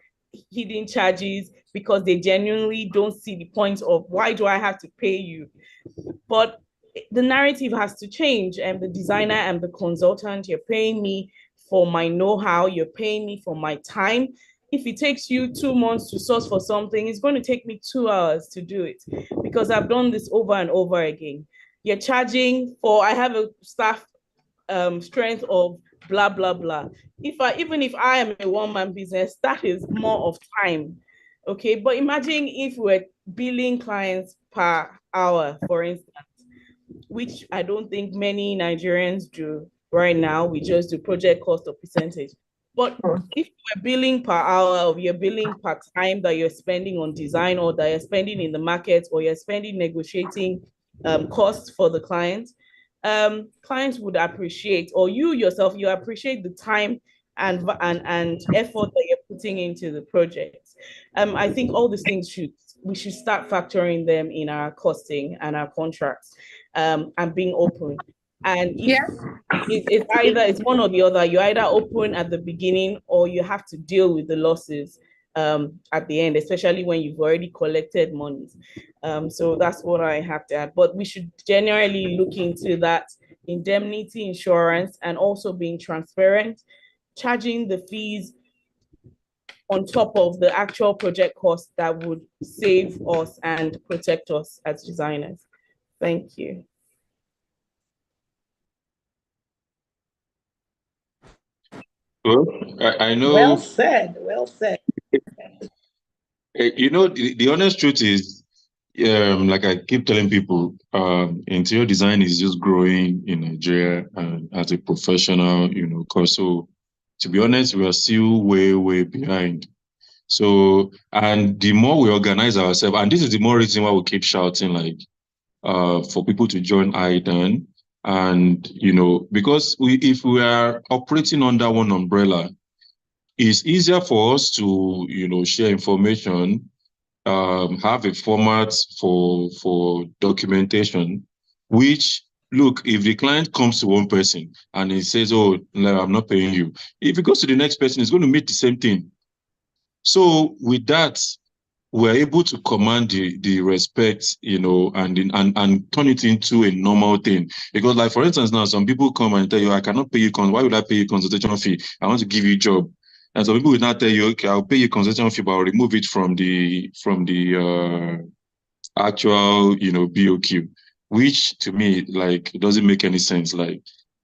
hidden charges because they genuinely don't see the point of why do I have to pay you? But the narrative has to change. And the designer and the consultant, you're paying me for my know-how, you're paying me for my time. If it takes you 2 months to source for something, it's going to take me 2 hours to do it because I've done this over and over again. You're charging for, I have a staff strength of blah, blah, blah. Even if I am a one-man business, that is more of time. Okay, but imagine if we're billing clients per hour, for instance, which I don't think many Nigerians do right now. We just do project cost or percentage. But if you're billing per hour or you're billing per time that you're spending on design or that you're spending in the market or you're spending negotiating costs for the client, clients would appreciate, or you yourself, you appreciate the time and effort that you're putting into the project. I think all these things we should start factoring them in our costing and our contracts, and being open. And if it's one or the other, you either open at the beginning or you have to deal with the losses at the end, especially when you've already collected monies. So that's what I have to add. But we should generally look into that indemnity insurance and also being transparent, charging the fees on top of the actual project cost that would save us and protect us as designers. Thank you. Well, I know. Well said. Well said. You know, the honest truth is, like I keep telling people, interior design is just growing in Nigeria as a professional, course. So, to be honest, we are still way, way behind. So, and the more we organize ourselves, and this is the more reason why we keep shouting, like, for people to join Idan. And, because if we are operating under one umbrella, it's easier for us to, share information, have a format for documentation, which, look, if the client comes to one person and he says, oh, no, I'm not paying you, if he goes to the next person, he's going to meet the same thing. So with that, we're able to command the respect, and turn it into a normal thing. Because, like, for instance, now some people come and tell you, I cannot pay you, why would I pay you consultation fee? I want to give you a job. And some people will not tell you, okay, I'll pay you consultation fee, but I'll remove it from the actual, BOQ, which to me, like, it doesn't make any sense. Like,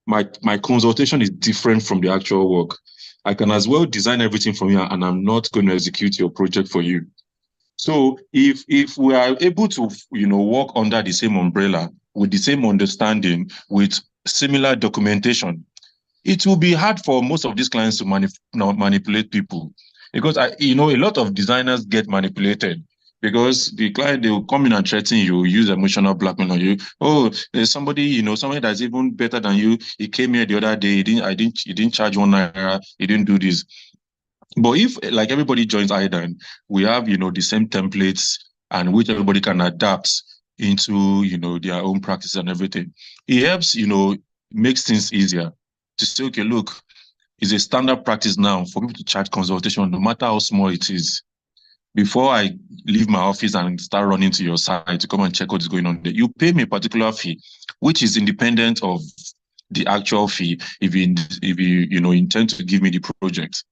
my consultation is different from the actual work. I can as well design everything from here, and I'm not going to execute your project for you. So if we are able to, work under the same umbrella with the same understanding, with similar documentation, it will be hard for most of these clients to manipulate people, because a lot of designers get manipulated because the client, they will come in and threaten you, use emotional blackmail on you. Oh, there's somebody, somebody that's even better than you. He came here the other day. He didn't charge 1 naira. He didn't do this. But if, like, everybody joins Idan, we have, the same templates, and which everybody can adapt into, their own practice and everything. It helps, makes things easier to say, okay, look, it's a standard practice now for people to charge consultation, no matter how small it is. Before I leave my office and start running to your site to come and check what is going on there, you pay me a particular fee, which is independent of the actual fee if you intend to give me the project.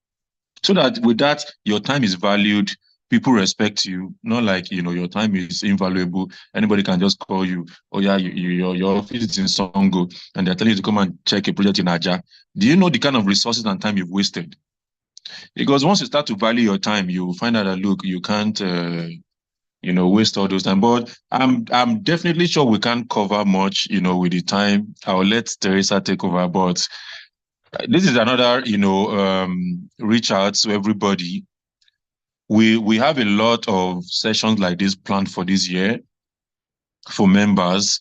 So that with that, your time is valued, people respect you, not like, your time is invaluable. Anybody can just call you, oh yeah, your office is in Songo, and they're telling you to come and check a project in Aja. Do you know the kind of resources and time you've wasted? Because once you start to value your time, you find out that, look, you can't, waste all those time. But I'm definitely sure we can't cover much, with the time. I'll let Teresa take over. But this is another, reach out to everybody. We have a lot of sessions like this planned for this year for members,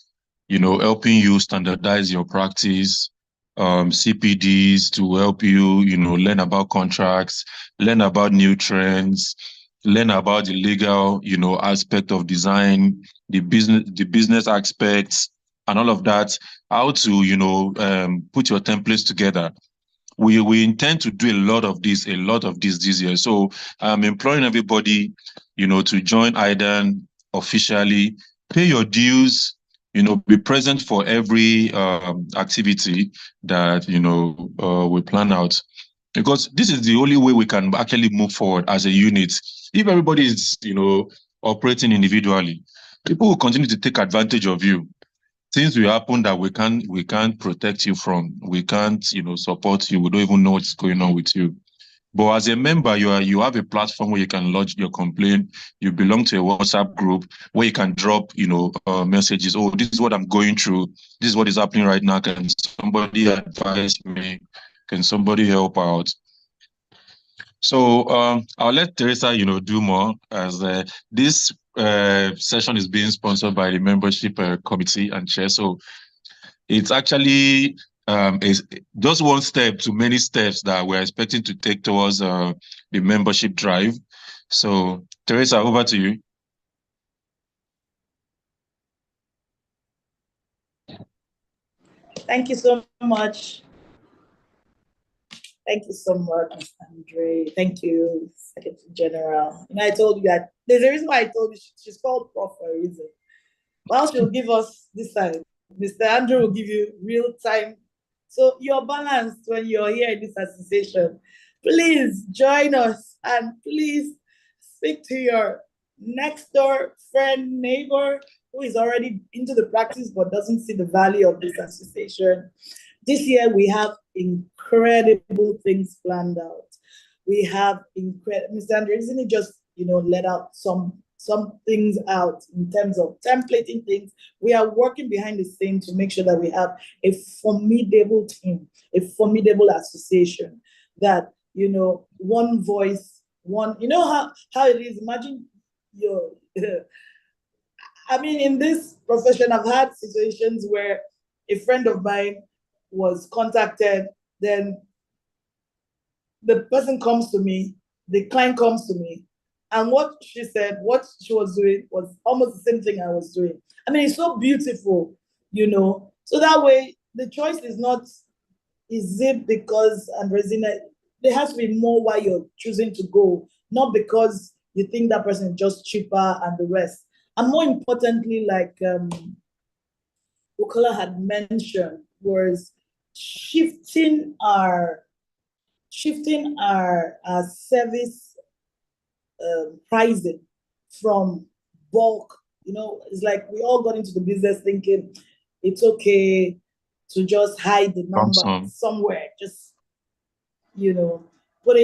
helping you standardize your practice, CPDs to help you, learn about contracts, learn about new trends, learn about the legal, aspect of design, the business aspects, and all of that. How to, put your templates together. We intend to do a lot of this this year. So I'm imploring everybody, to join Idan officially, pay your dues, be present for every activity that we plan out. Because this is the only way we can actually move forward as a unit. If everybody is, operating individually, people will continue to take advantage of you. Things will happen that we can't protect you from. We can't, support you. We don't even know what's going on with you. But as a member, you have a platform where you can lodge your complaint. You belong to a WhatsApp group where you can drop, messages. Oh, this is what I'm going through. This is what is happening right now. Can somebody advise me? Can somebody help out? So I'll let Teresa, do more, as this session is being sponsored by the membership committee and chair. So it's actually is just one step to many steps that we're expecting to take towards the membership drive. So Teresa, over to you. Thank you so much. Thank you so much, Mr. Andre. Thank you, Secretary General. I told you that there's a reason why I told you she's called Prof for a reason. Well, she'll give us this side. Mr. Andrew will give you real time. So you're balanced when you're here in this association. Please join us and please speak to your next door friend, neighbor who is already into the practice but doesn't see the value of this association. This year we have incredible things planned out. We have Mr. Andrew, isn't it just let out some things out in terms of templating things. We are working behind the scenes to make sure that we have a formidable team, a formidable association that, one voice, one, how it is. Imagine in this profession, I've had situations where a friend of mine was contacted, then the person comes to me, the client comes to me, and what she said, what she was doing was almost the same thing I was doing. It's so beautiful, So that way, the choice is not, is it because, and Resina, there has to be more why you're choosing to go, not because you think that person is just cheaper and the rest. And more importantly, like Bukola had mentioned, was shifting our service pricing from bulk. It's like we all got into the business thinking it's okay to just hide the number somewhere, just put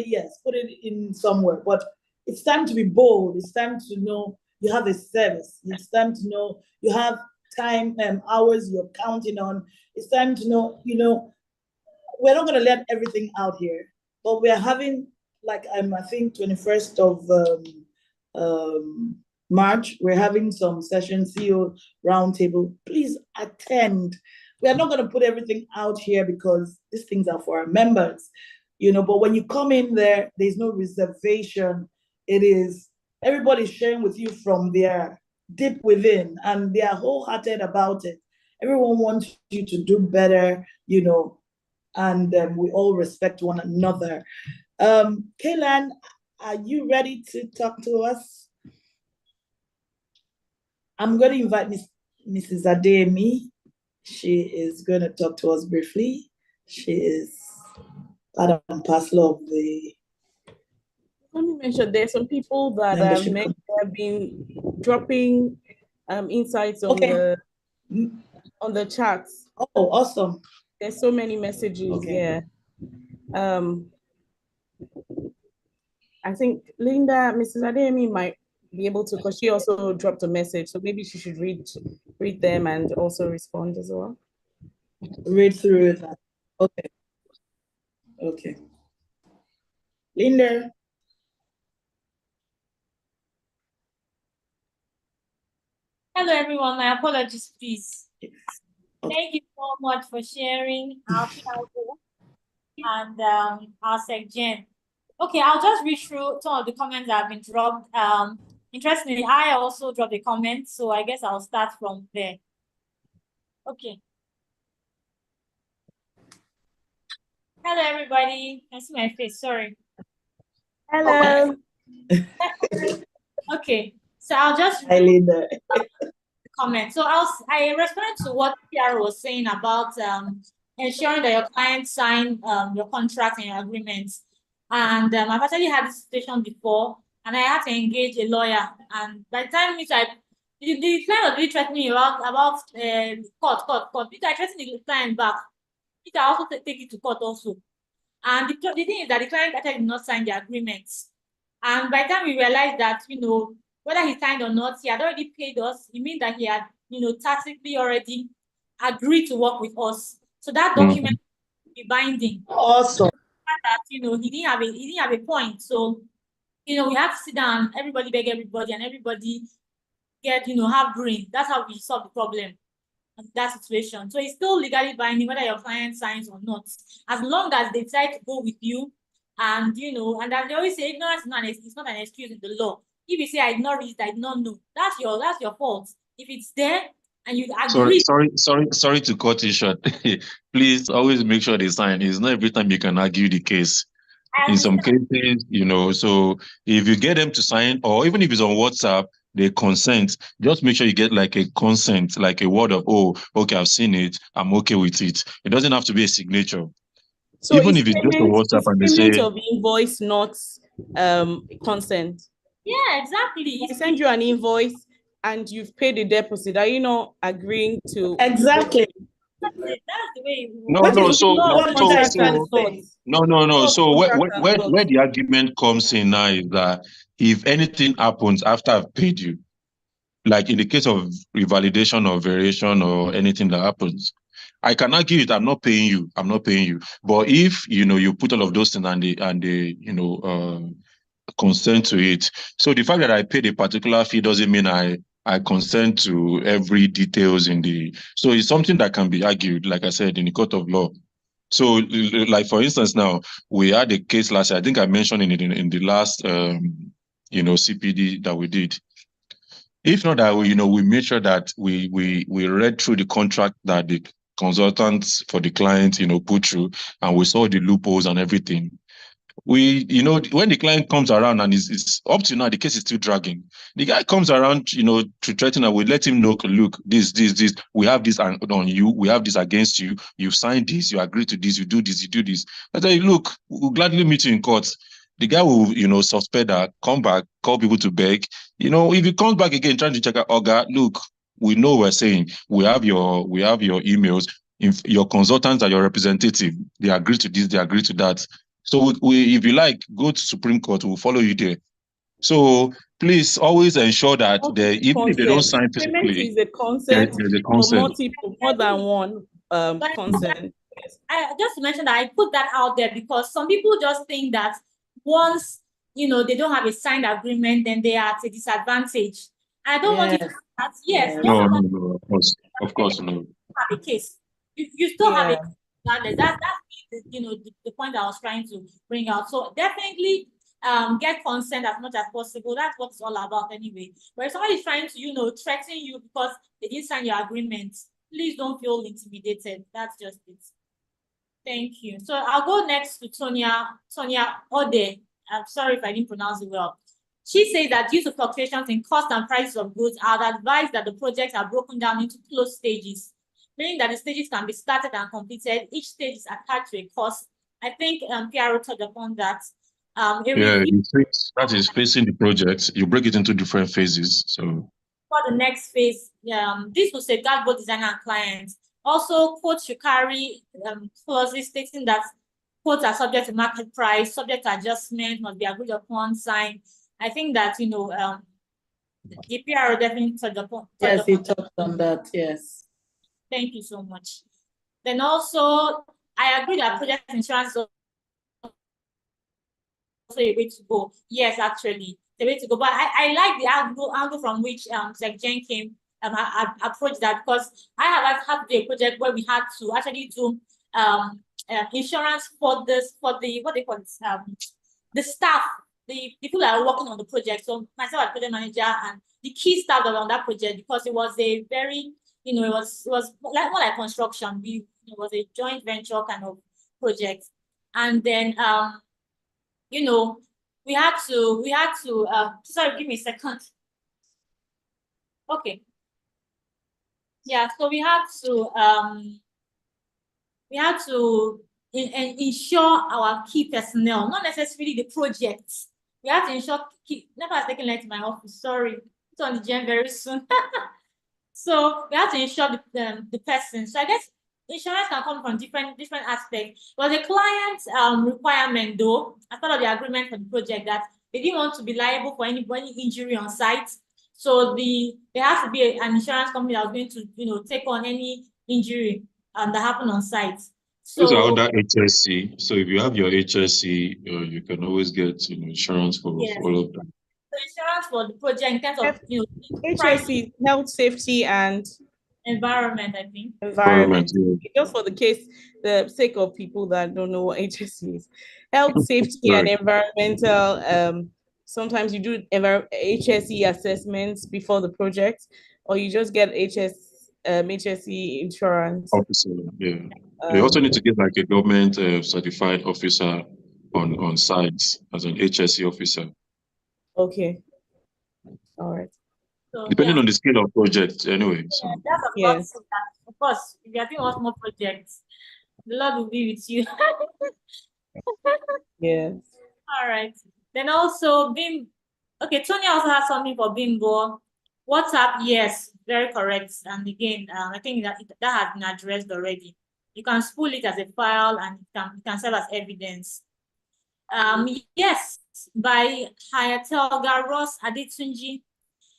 it in somewhere. But it's time to be bold. It's time to know you have a service. It's time to know you have time and hours you're counting on. It's time to know, we're not going to let everything out here, but we're having, like, I think 21st of March, we're having some session, CEO roundtable. Please attend. We are not going to put everything out here because these things are for our members, but when you come in there's no reservation. It is, everybody's sharing with you from their deep within, and they are wholehearted about it. Everyone wants you to do better, and we all respect one another. Kaylan, are you ready to talk to us? I'm going to invite Mrs. Ademi. She is going to talk to us briefly. She is part and parcel of the... Let me mention, there's some people that have been dropping insights on the chats. Oh, awesome. There's so many messages. Yeah. I think Linda, Mrs. Adeyemi might be able to, because she also dropped a message. So maybe she should read them and also respond as well. Read through that. Okay. Okay. Linda. Hello, everyone. My apologies, please. Okay. Thank you so much for sharing our PRO and our SecGen. Okay, I'll just read through some of the comments that have been dropped. Interestingly, I also dropped a comment, so I guess I'll start from there. Okay. Hello, everybody. I see my face. Sorry. Hello. Okay, so I'll just comment. So I responded to what Pierre was saying about ensuring that your clients sign your contract and your agreements. And I've actually had this situation before, and I had to engage a lawyer. And by the time the client was really threatening me about court. Because I threatened the client back. Peter also take it to court also. And the thing is that the client actually did not sign the agreements. And by the time we realized that, whether he signed or not, he had already paid us. It means that he had, tacitly already agreed to work with us. So that document will be binding. Awesome. That, he didn't have a point. So, we have to sit down, everybody beg everybody, and everybody get, have brain. That's how we solve the problem. That situation. So it's still legally binding whether your client signs or not, as long as they decide to go with you. And and they always say ignorance is not an excuse in the law. If you say I did not read, I did not know, that's your fault. If it's there and you agree. Sorry to cut you short. Please always make sure they sign. It's not every time you can argue the case. In some cases, so if you get them to sign, or even if it's on WhatsApp, they consent, just make sure you get like a consent, like a word of, oh, okay, I've seen it, I'm okay with it. It doesn't have to be a signature. So even if it's just on WhatsApp and they say of invoice, not consent. Yeah, exactly. If I send you an invoice and you've paid the deposit, are you not agreeing to? Exactly. That's the way. no. So where the argument comes in now is that if anything happens after I've paid you, like in the case of revalidation or variation or anything that happens, I can argue it. I'm not paying you. But if you put all of those things and they consent to it. So the fact that I paid a particular fee doesn't mean I consent to every details in the. So it's something that can be argued, like I said, in the court of law. So, like for instance, now we had a case last year. I think I mentioned in the last CPD that we did. If not that, we made sure that we read through the contract that the consultants for the client, put through, and we saw the loopholes and everything. We, when the client comes around and it's up to now, the case is still dragging. The guy comes around, to threaten that we let him know, look, this, we have this on you, we have this against you, you signed this, you agree to this, you do this, you do this. I tell you, look, we'll gladly meet you in court. The guy will, suspend that, come back, call people to beg. If he comes back again trying to check out, Oga, look, we know we're saying, we have your emails. If your consultants are your representative, they agree to this, they agree to that. So if you like, go to Supreme Court, we'll follow you there. So please always ensure that even if they don't sign physically, is a consent, there's a consent. Multiple, more than one consent. Just to mention that I put that out there because some people just think that once they don't have a signed agreement, then they are at a disadvantage. I don't want you to that. Yes. No, of course, no. Have a case. You still have a case. That's the point I was trying to bring out. So definitely get consent as much as possible. That's what it's all about anyway. But if somebody is trying to, threaten you because they didn't sign your agreement, please don't feel intimidated. That's just it. Thank you. So I'll go next to Tonya Ode. I'm sorry if I didn't pronounce it well. She says that due to fluctuations in cost and prices of goods, I would advise that the projects are broken down into closed stages, meaning that the stages can be started and completed. Each stage is attached to a cost. I think Piero touched upon that. That is facing the project. You break it into different phases. So for the next phase, this will safeguard both designer and clients. Also, quote should carry clauses stating that quotes are subject to market price, subject to adjustment, must be agreed upon, signed. I think that, the PRO definitely touched upon. Yes, he touched on that, yes. Thank you so much. Then also, I agree that project insurance is also a way to go. Yes, actually, the way to go. But I like the angle from which Zach Jen came approach that, because I have had a project where we had to actually do insurance for what they call it, the staff, the people that are working on the project. So myself as project manager and the key staff that were on that project, because it was a very, it was like more like construction. It was a joint venture kind of project. And then we had to sorry, give me a second. Okay. Yeah, so we had to ensure our key personnel, not necessarily the projects. We have to ensure never has taken light to my office, sorry. It's on the gym very soon. So we have to ensure the person. So I guess insurance can come from different aspects. But the client's requirement, though, as part of the agreement for the project, that they didn't want to be liable for any injury on site. So there has to be an insurance company that was going to take on any injury that happened on site. So those are under HSC. So if you have your HSC, you can always get insurance for all of them. So insurance for the project in terms of HSC, health, safety, and environment, I think. Environment. Yeah. Just for the sake of people that don't know what HSC is. Health, safety, and environmental. Sometimes you do HSE assessments before the project, or you just get HSE insurance. Officer, yeah. You also need to get like a government certified officer on site as an HSE officer. Okay. All right. So, depending on the scale of project, anyway. So. That's of course, if you are doing one more projects, the Lord will be with you. Yes. All right. Then also okay, Tony also has something for Bimbo. WhatsApp, yes, very correct. And again, I think that has been addressed already. You can spool it as a file and it can serve as evidence. Yes, by Hayatel Ross Adetunji.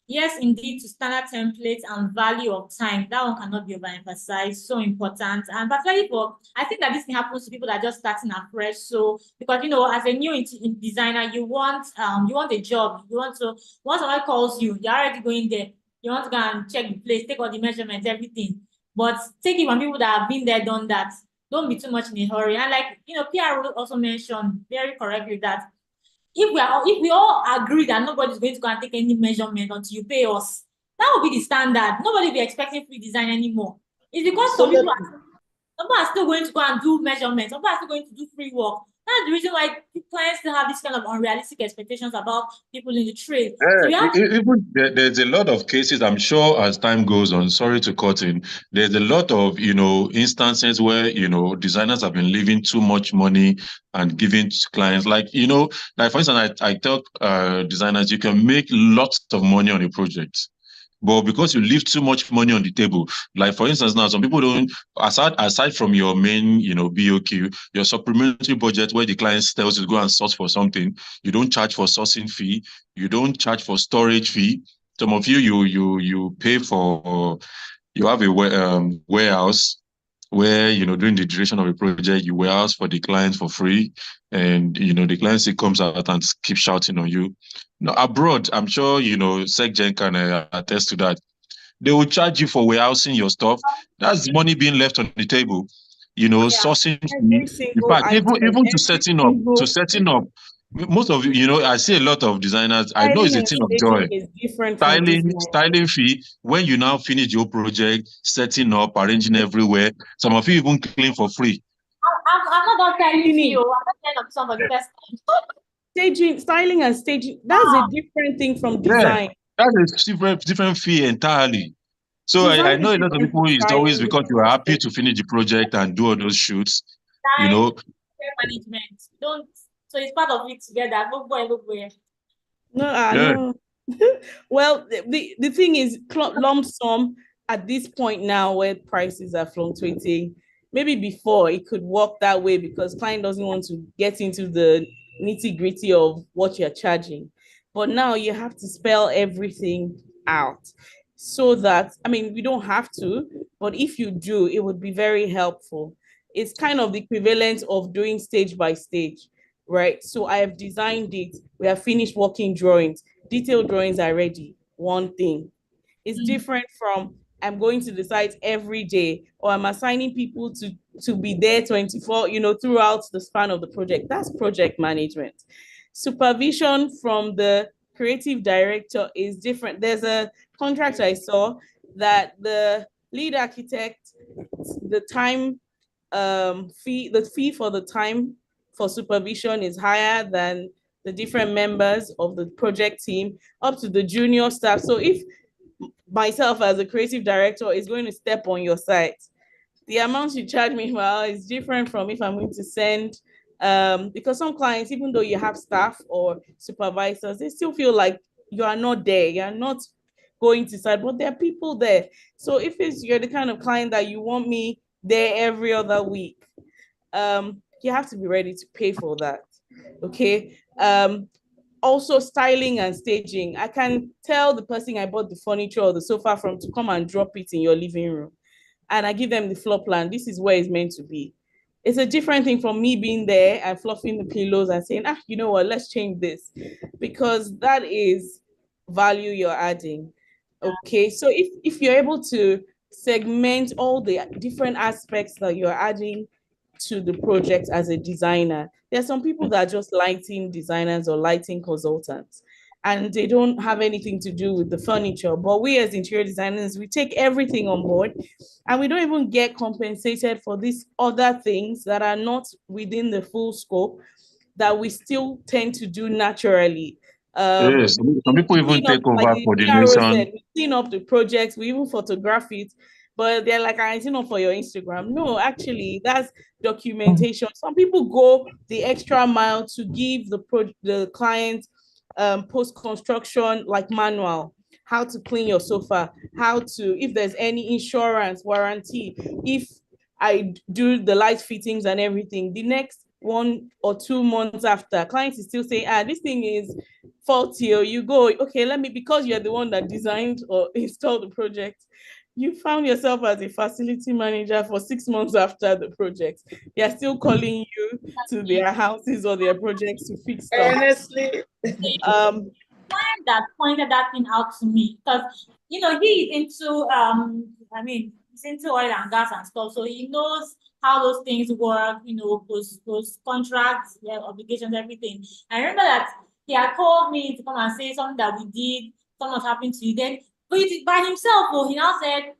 Yes, indeed, to standard templates and value of time. That one cannot be overemphasized. So important. And particularly I think that this thing happens to people that are just starting afresh. So because as a new designer, you want a job. Once someone calls you, you're already going there. You want to go and check the place, take all the measurements, everything. But take it from people that have been there, done that. Don't be too much in a hurry. And like PR also mentioned very correctly that if we all agree that nobody's going to go and take any measurement until you pay us, that will be the standard. Nobody will be expecting free design anymore. It's because some people are still going to go and do measurements. Some people are still going to do free work. That's the reason why clients still have this kind of unrealistic expectations about people in the trade. There's a lot of cases, I'm sure, as time goes on. Sorry to cut in. There's a lot of instances where designers have been leaving too much money and giving to clients. Like for instance, I tell designers you can make lots of money on a project. But because you leave too much money on the table, like for instance, now some people don't, aside from your main, BOQ, your supplementary budget where the client tells you to go and source for something, you don't charge for sourcing fee, you don't charge for storage fee. Some of you pay for, you have a warehouse where during the duration of a project you warehouse for the client for free, and the client still comes out and keeps shouting on you. Now, abroad, I'm sure SecGen can attest to that. They will charge you for warehousing your stuff. That's money being left on the table. Sourcing fee. In fact, even to setting up. Most of I see a lot of designers. I know it's a thing of joy. Styling fee. When you now finish your project, setting up, arranging everywhere. Some of you even clean for free. I'm not telling you. I'm not telling somebody first time. Staging, styling and staging, that's a different thing from design. Yeah, that's a different fee entirely. So I know a lot of people, it's always because you are happy to finish the project and do all those shoots. Management. So it's part of it together. No. Well, the thing is, lump sum at this point now where prices are fluctuating, maybe before it could work that way because client doesn't want to get into the nitty-gritty of what you're charging. But now you have to spell everything out so that, I mean, we don't have to, but if you do, it would be very helpful. It's kind of the equivalent of doing stage by stage, right? So I have designed it. We have finished working drawings. Detailed drawings are ready. One thing. It's different from I'm going to the site every day, or I'm assigning people to be there 24, throughout the span of the project. That's project management. Supervision from the creative director is different. There's a contract I saw that the lead architect, the time fee, the fee for the time for supervision is higher than the different members of the project team up to the junior staff. So if myself as a creative director is going to step on your site, the amount you charge me is different from if I'm going to send, because some clients, even though you have staff or supervisors, they still feel like you are not there, you're not going to site, but there are people there. So if you're the kind of client that you want me there every other week, you have to be ready to pay for that. Okay. Also styling and staging. I can tell the person I bought the furniture or the sofa from to come and drop it in your living room, and I give them the floor plan. This is where it's meant to be. It's a different thing from me being there and fluffing the pillows and saying, you know what, let's change this, because that is value you're adding. Okay, so if you're able to segment all the different aspects that you're adding to the project as a designer, there's some people that are just lighting designers or lighting consultants, and they don't have anything to do with the furniture. But we as interior designers, we take everything on board, and we don't even get compensated for these other things that are not within the full scope that we still tend to do naturally. Yes, some people even Clean up, take like over the PRO coordination. said, we clean up the projects, we even photograph it, but they're like, I you know for your Instagram. No, actually, that's documentation. Some people go the extra mile to give the client post-construction like manual, how to clean your sofa, how to, if there's any insurance warranty, if I do the light fittings and everything, the next 1 or 2 months after, clients is still saying, this thing is faulty, or you go, okay, let me, because you're the one that designed or installed the project, you found yourself as a facility manager for 6 months after the project. They're still calling you to their houses or their projects to fix stuff. Honestly. Client that pointed that thing out to me, because he is into he's into oil and gas and stuff, so he knows how those things work, those contracts, their obligations, everything. I remember that he had called me to come and say something that we did, something was happening to you. Then, but by himself, he now said,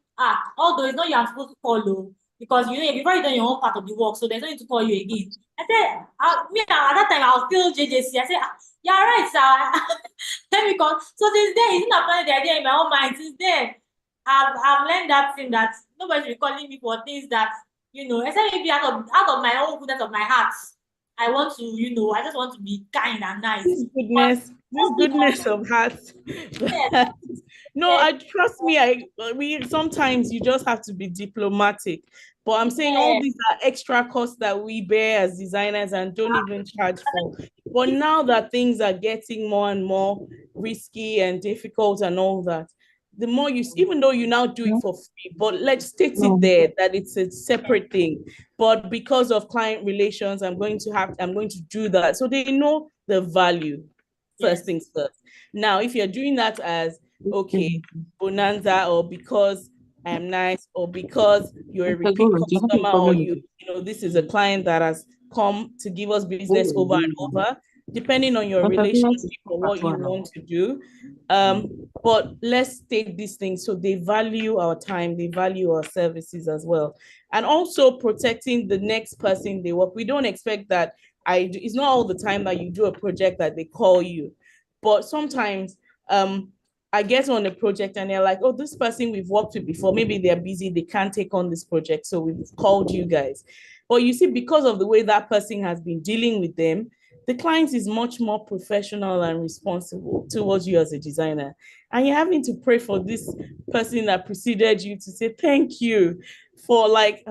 although it's not you are supposed to follow, because you've already done your own part of the work, so there's no need to call you again. I said, at that time I was still JJC. I said, yeah, right, sir. Let me come. So since then, he's not planning the idea in my own mind. Since then, I've learned that thing that nobody should be calling me for things that, except maybe out of my own goodness of my heart. I want to, I just want to be kind and nice. This goodness of heart. Yes. No, I trust me. We sometimes you just have to be diplomatic. But I'm saying all these are extra costs that we bear as designers and don't even charge for. But now that things are getting more and more risky and difficult and all that, the more you, even though you now do it for free, but let's state it there that it's a separate thing. But because of client relations, I'm going to do that. So they know the value. First things first. Now, if you're doing that as, okay, bonanza, or because I am nice, or because you're a repeat customer, or this is a client that has come to give us business over and over, depending on your relationship or what you want to do. But let's take these things so they value our time, they value our services as well. And also protecting the next person they work. We don't expect that it's not all the time that you do a project that they call you, but sometimes I get on a project and they're like, oh, this person we've worked with before, maybe they're busy, they can't take on this project, so we've called you guys. But you see, because of the way that person has been dealing with them, the client is much more professional and responsible towards you as a designer. And you're having to pray for this person that preceded you to say thank you for like,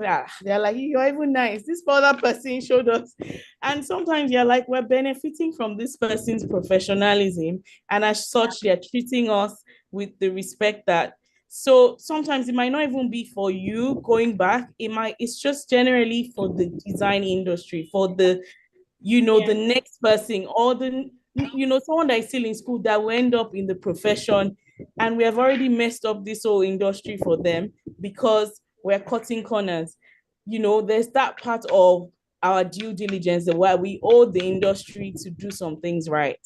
they're like, you're even nice. This other person showed us. And sometimes you're like, we're benefiting from this person's professionalism. And as such, they're treating us with the respect that. So sometimes it might not even be for you going back. It's just generally for the design industry, for the, the next person, or the, someone that is still in school that will end up in the profession. And we have already messed up this whole industry for them because we're cutting corners. There's that part of our due diligence where we owe the industry to do some things right,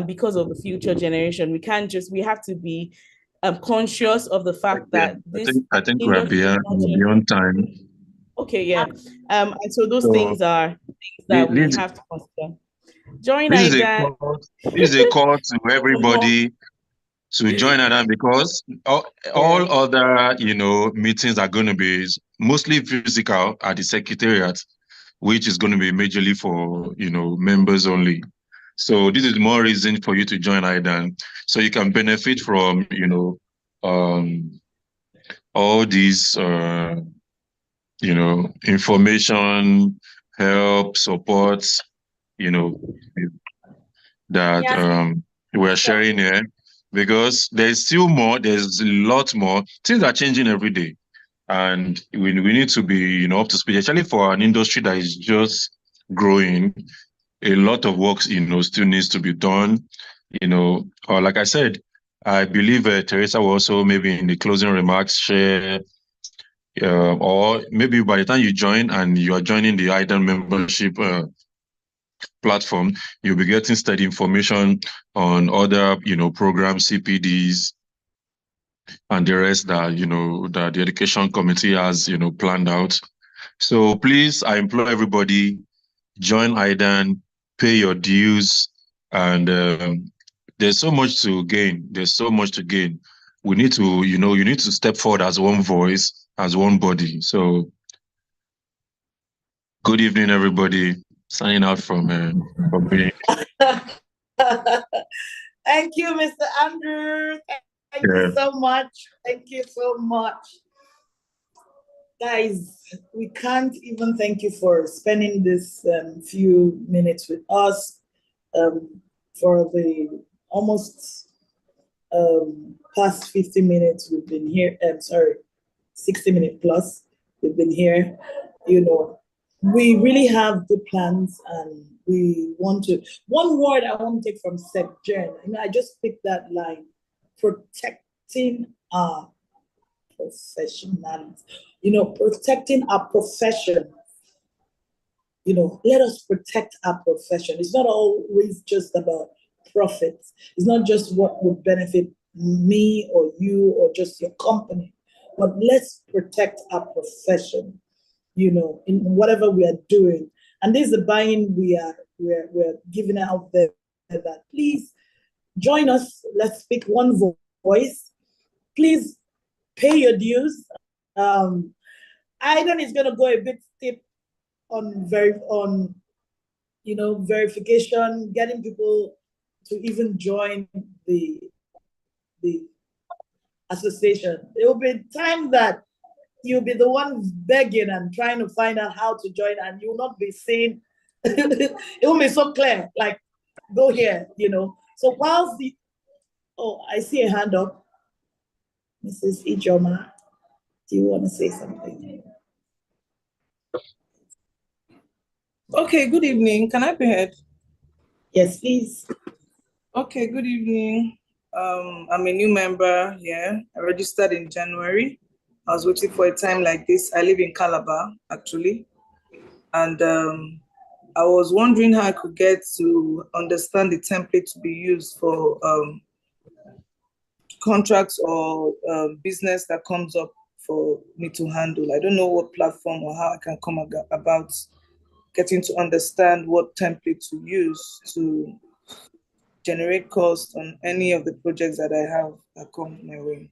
because of the future generation. We have to be conscious of the fact that this I think we're industry beyond time. Okay, yeah. And so those So things are things that we this, have to consider. Join this is a Idan. call. This is a call to everybody to join Idan, because all other meetings are going to be mostly physical at the secretariat, which is going to be majorly for members only. So this is more reason for you to join Idan, so you can benefit from all these information, help, support, that we're sharing here, because there's still more, there's a lot more. Things are changing every day. And we need to be, up to speed, especially for an industry that is just growing. A lot of work, still needs to be done. Or like I said, I believe Teresa will also maybe in the closing remarks share, or maybe by the time you join and you are joining the Idan membership platform, you'll be getting steady information on other, programs, CPDs, and the rest that, that the education committee has, planned out. So please, I implore everybody, join Idan, pay your dues, and there's so much to gain. There's so much to gain. We need to, you need to step forward as one voice, as one body. So good evening, everybody. Signing out from me. Thank you, Mr. Andrew. Thank you so much. Thank you so much. Guys, we can't even thank you for spending this few minutes with us, for the almost past 50 minutes we've been here. 60 minutes plus we've been here. We really have good plans, and we want to. One word I want to take from Seth Jen, I just picked that line: protecting our professionals. Protecting our profession. Let us protect our profession. It's not always just about profits. It's not just what would benefit me or you or just your company, but let's protect our profession, in whatever we are doing. And this is the buy-in we're giving out there, that please join us. Let's speak one voice. Please pay your dues. Idan is going to go a bit steep on verification, getting people to even join the association. There will be time that you'll be the one begging and trying to find out how to join, and you'll not be saying it will be so clear, like, go here, So whilst I see a hand up. Mrs. Ijoma, do you want to say something? Okay, good evening. Can I be heard? Yes, please. Okay, good evening. I'm a new member here. I registered in January. I was waiting for a time like this. I live in Calabar, actually. And I was wondering how I could get to understand the template to be used for contracts or business that comes up for me to handle. I don't know what platform or how I can come about getting to understand what template to use to generate cost on any of the projects that I have that come my way.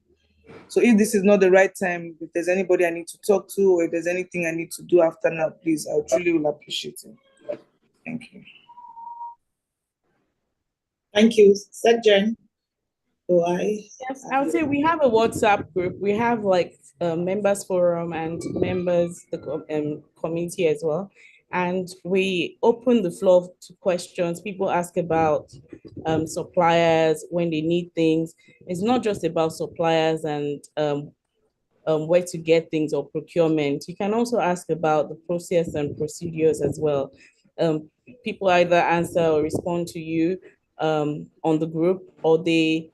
So if this is not the right time, if there's anybody I need to talk to, or if there's anything I need to do after now, please, I truly will appreciate it. Thank you. Thank you. Second, do I? Yes, I would say we have a WhatsApp group. We have like members forum and members the community as well. And we open the floor to questions. People ask about suppliers when they need things. It's not just about suppliers and where to get things or procurement. You can also ask about the process and procedures as well. Um, People either answer or respond to you on the group, or they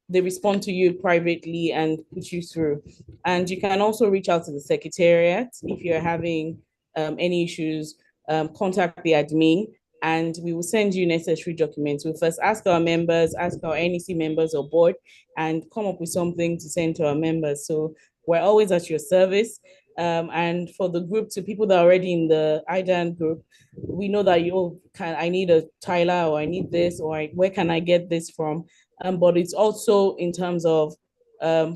respond to you privately and put you through. And you can also reach out to the secretariat if you're having any issues. Contact the admin and we will send you necessary documents. We'll first ask our members, ask our NEC members or board, and come up with something to send to our members. So we're always at your service. And for the group, to people that are already in the Idan group, we know that I need a Tyler, or I need this, or where can I get this from? But it's also in terms of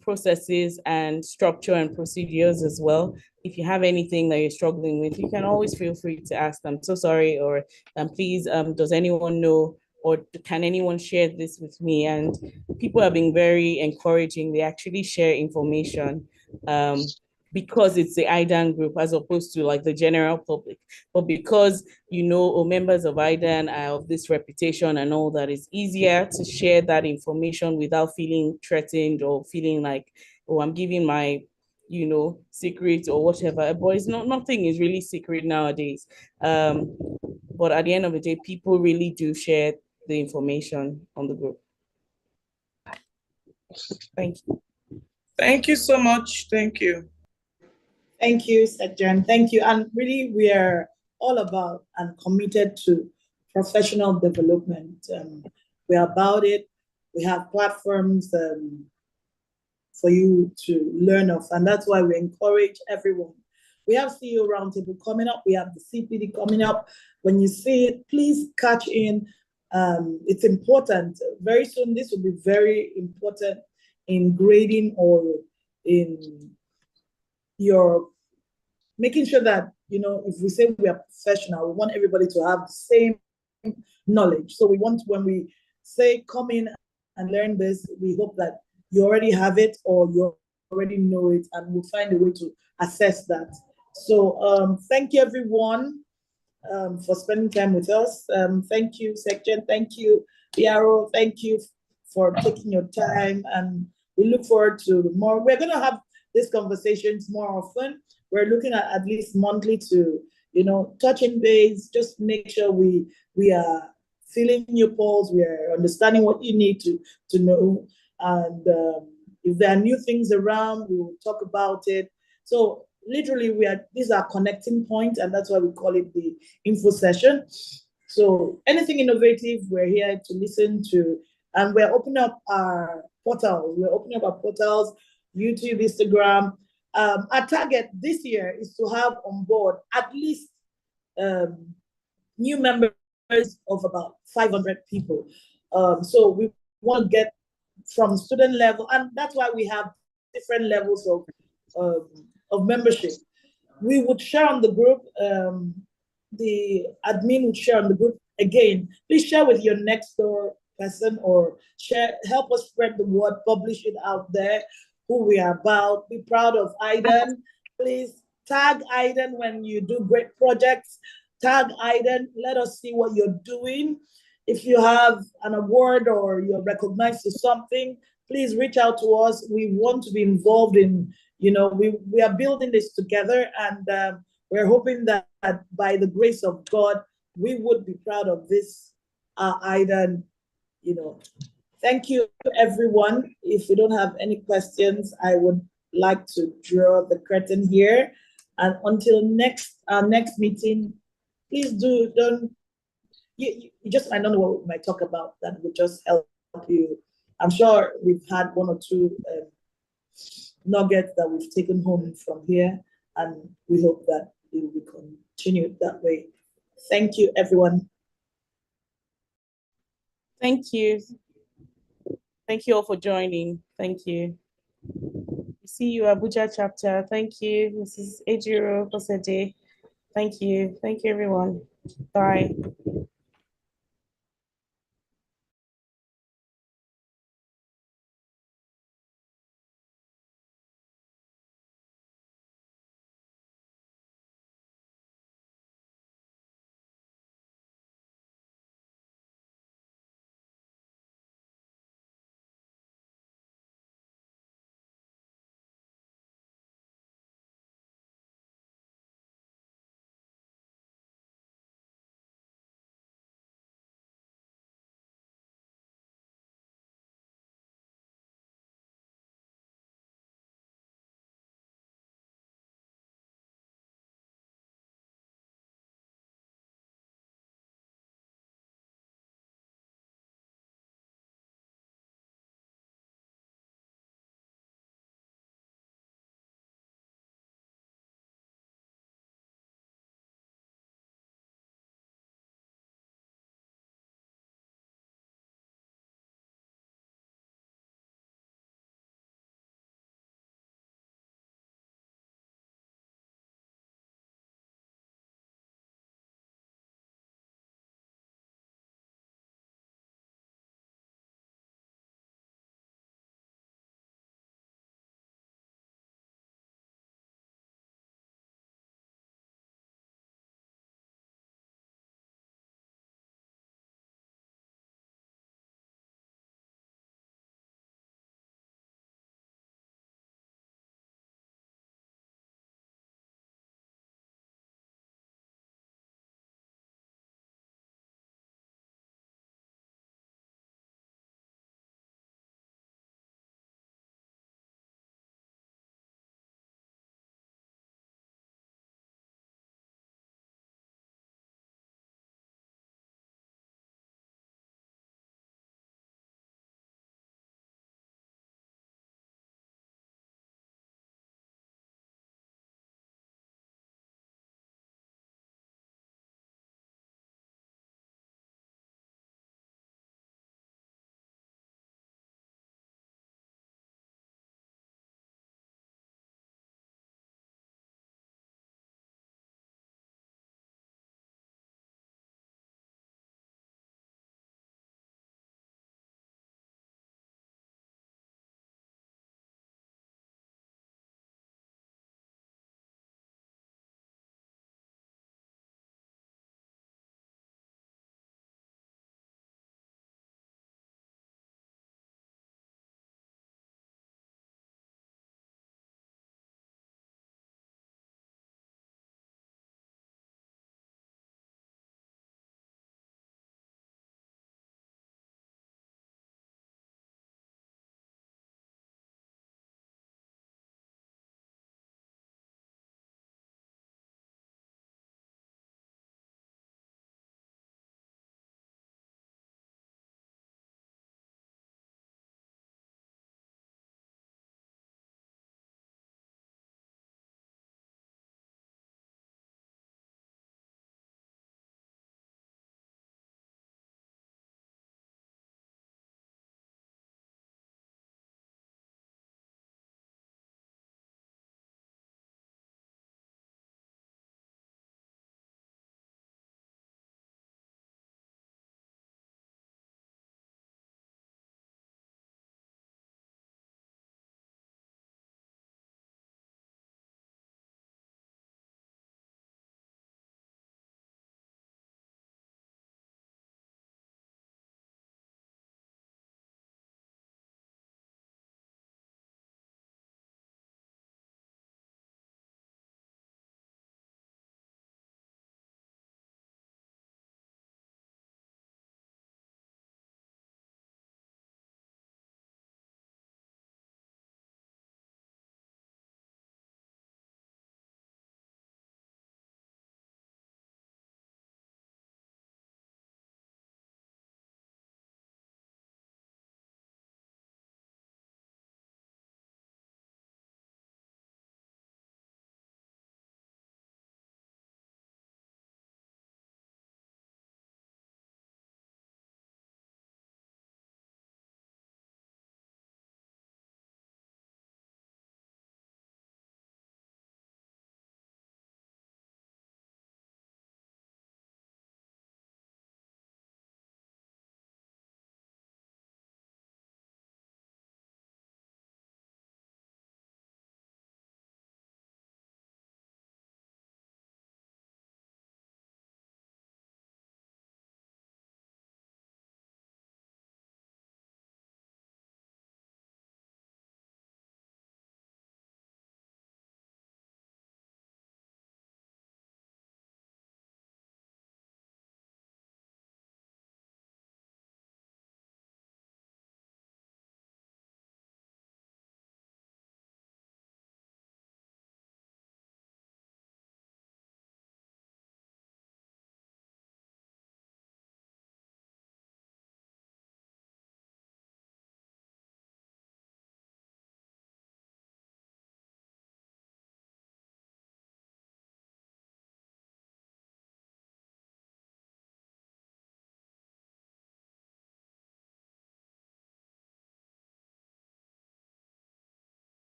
processes and structure and procedures as well. If you have anything that you're struggling with, you can always feel free to ask them. So sorry, or please, does anyone know, or can anyone share this with me? And people have been very encouraging. They actually share information because it's the IDAN group as opposed to like the general public. But because members of IDAN are of this reputation and all that, it's easier to share that information without feeling threatened or feeling like, oh, I'm giving my secret or whatever. But it's nothing is really secret nowadays. But at the end of the day, people really do share the information on the group. Thank you. Thank you so much. Thank you. Thank you, Sajjan. Thank you. And really, we are all about and committed to professional development. We are about it. We have platforms for you to learn of, and that's why we encourage everyone. We have CEO Roundtable coming up. We have the CPD coming up. When you see it, please catch in. It's important. Very soon, this will be very important in grading or in your making sure that, if we say we are professional, we want everybody to have the same knowledge. So we want, when we say come in and learn this, we hope that you already have it or you already know it, and we'll find a way to assess that. So thank you everyone for spending time with us. Thank you, Section. Thank you, PRO. Thank you for taking your time, and we look forward to more. We're going to have these conversations more often. We're looking at least monthly to, touching base, just make sure we are feeling your pulse, we are understanding what you need to know. And if there are new things around, we will talk about it. So literally, these are connecting points, and that's why we call it the info session. So anything innovative, we're here to listen to, and we're opening up our portals. We're opening up our portals, YouTube, Instagram. Our target this year is to have on board at least new members of about 500 people. So we want to get from student level, and that's why we have different levels of membership. We would share on the group, the admin would share on the group. Again, please share with your next door person, or help us spread the word, publish it out there, who we are about. Be proud of Idan. Please tag Idan when you do great projects. Tag Idan. Let us see what you're doing. If you have an award or you're recognized for something, please reach out to us. We want to be involved in, we are building this together, and we're hoping that by the grace of God, we would be proud of this Idan, Thank you, everyone. If you don't have any questions, I would like to draw the curtain here. And until our next meeting, please don't, you just might not know what we might talk about. That would just help you. I'm sure we've had one or two nuggets that we've taken home from here, and we hope that it will be continued that way. Thank you, everyone. Thank you. Thank you all for joining. Thank you. See you, Abuja chapter. Thank you, Mrs. Ejiro Bosede. Thank you. Thank you, everyone. Bye.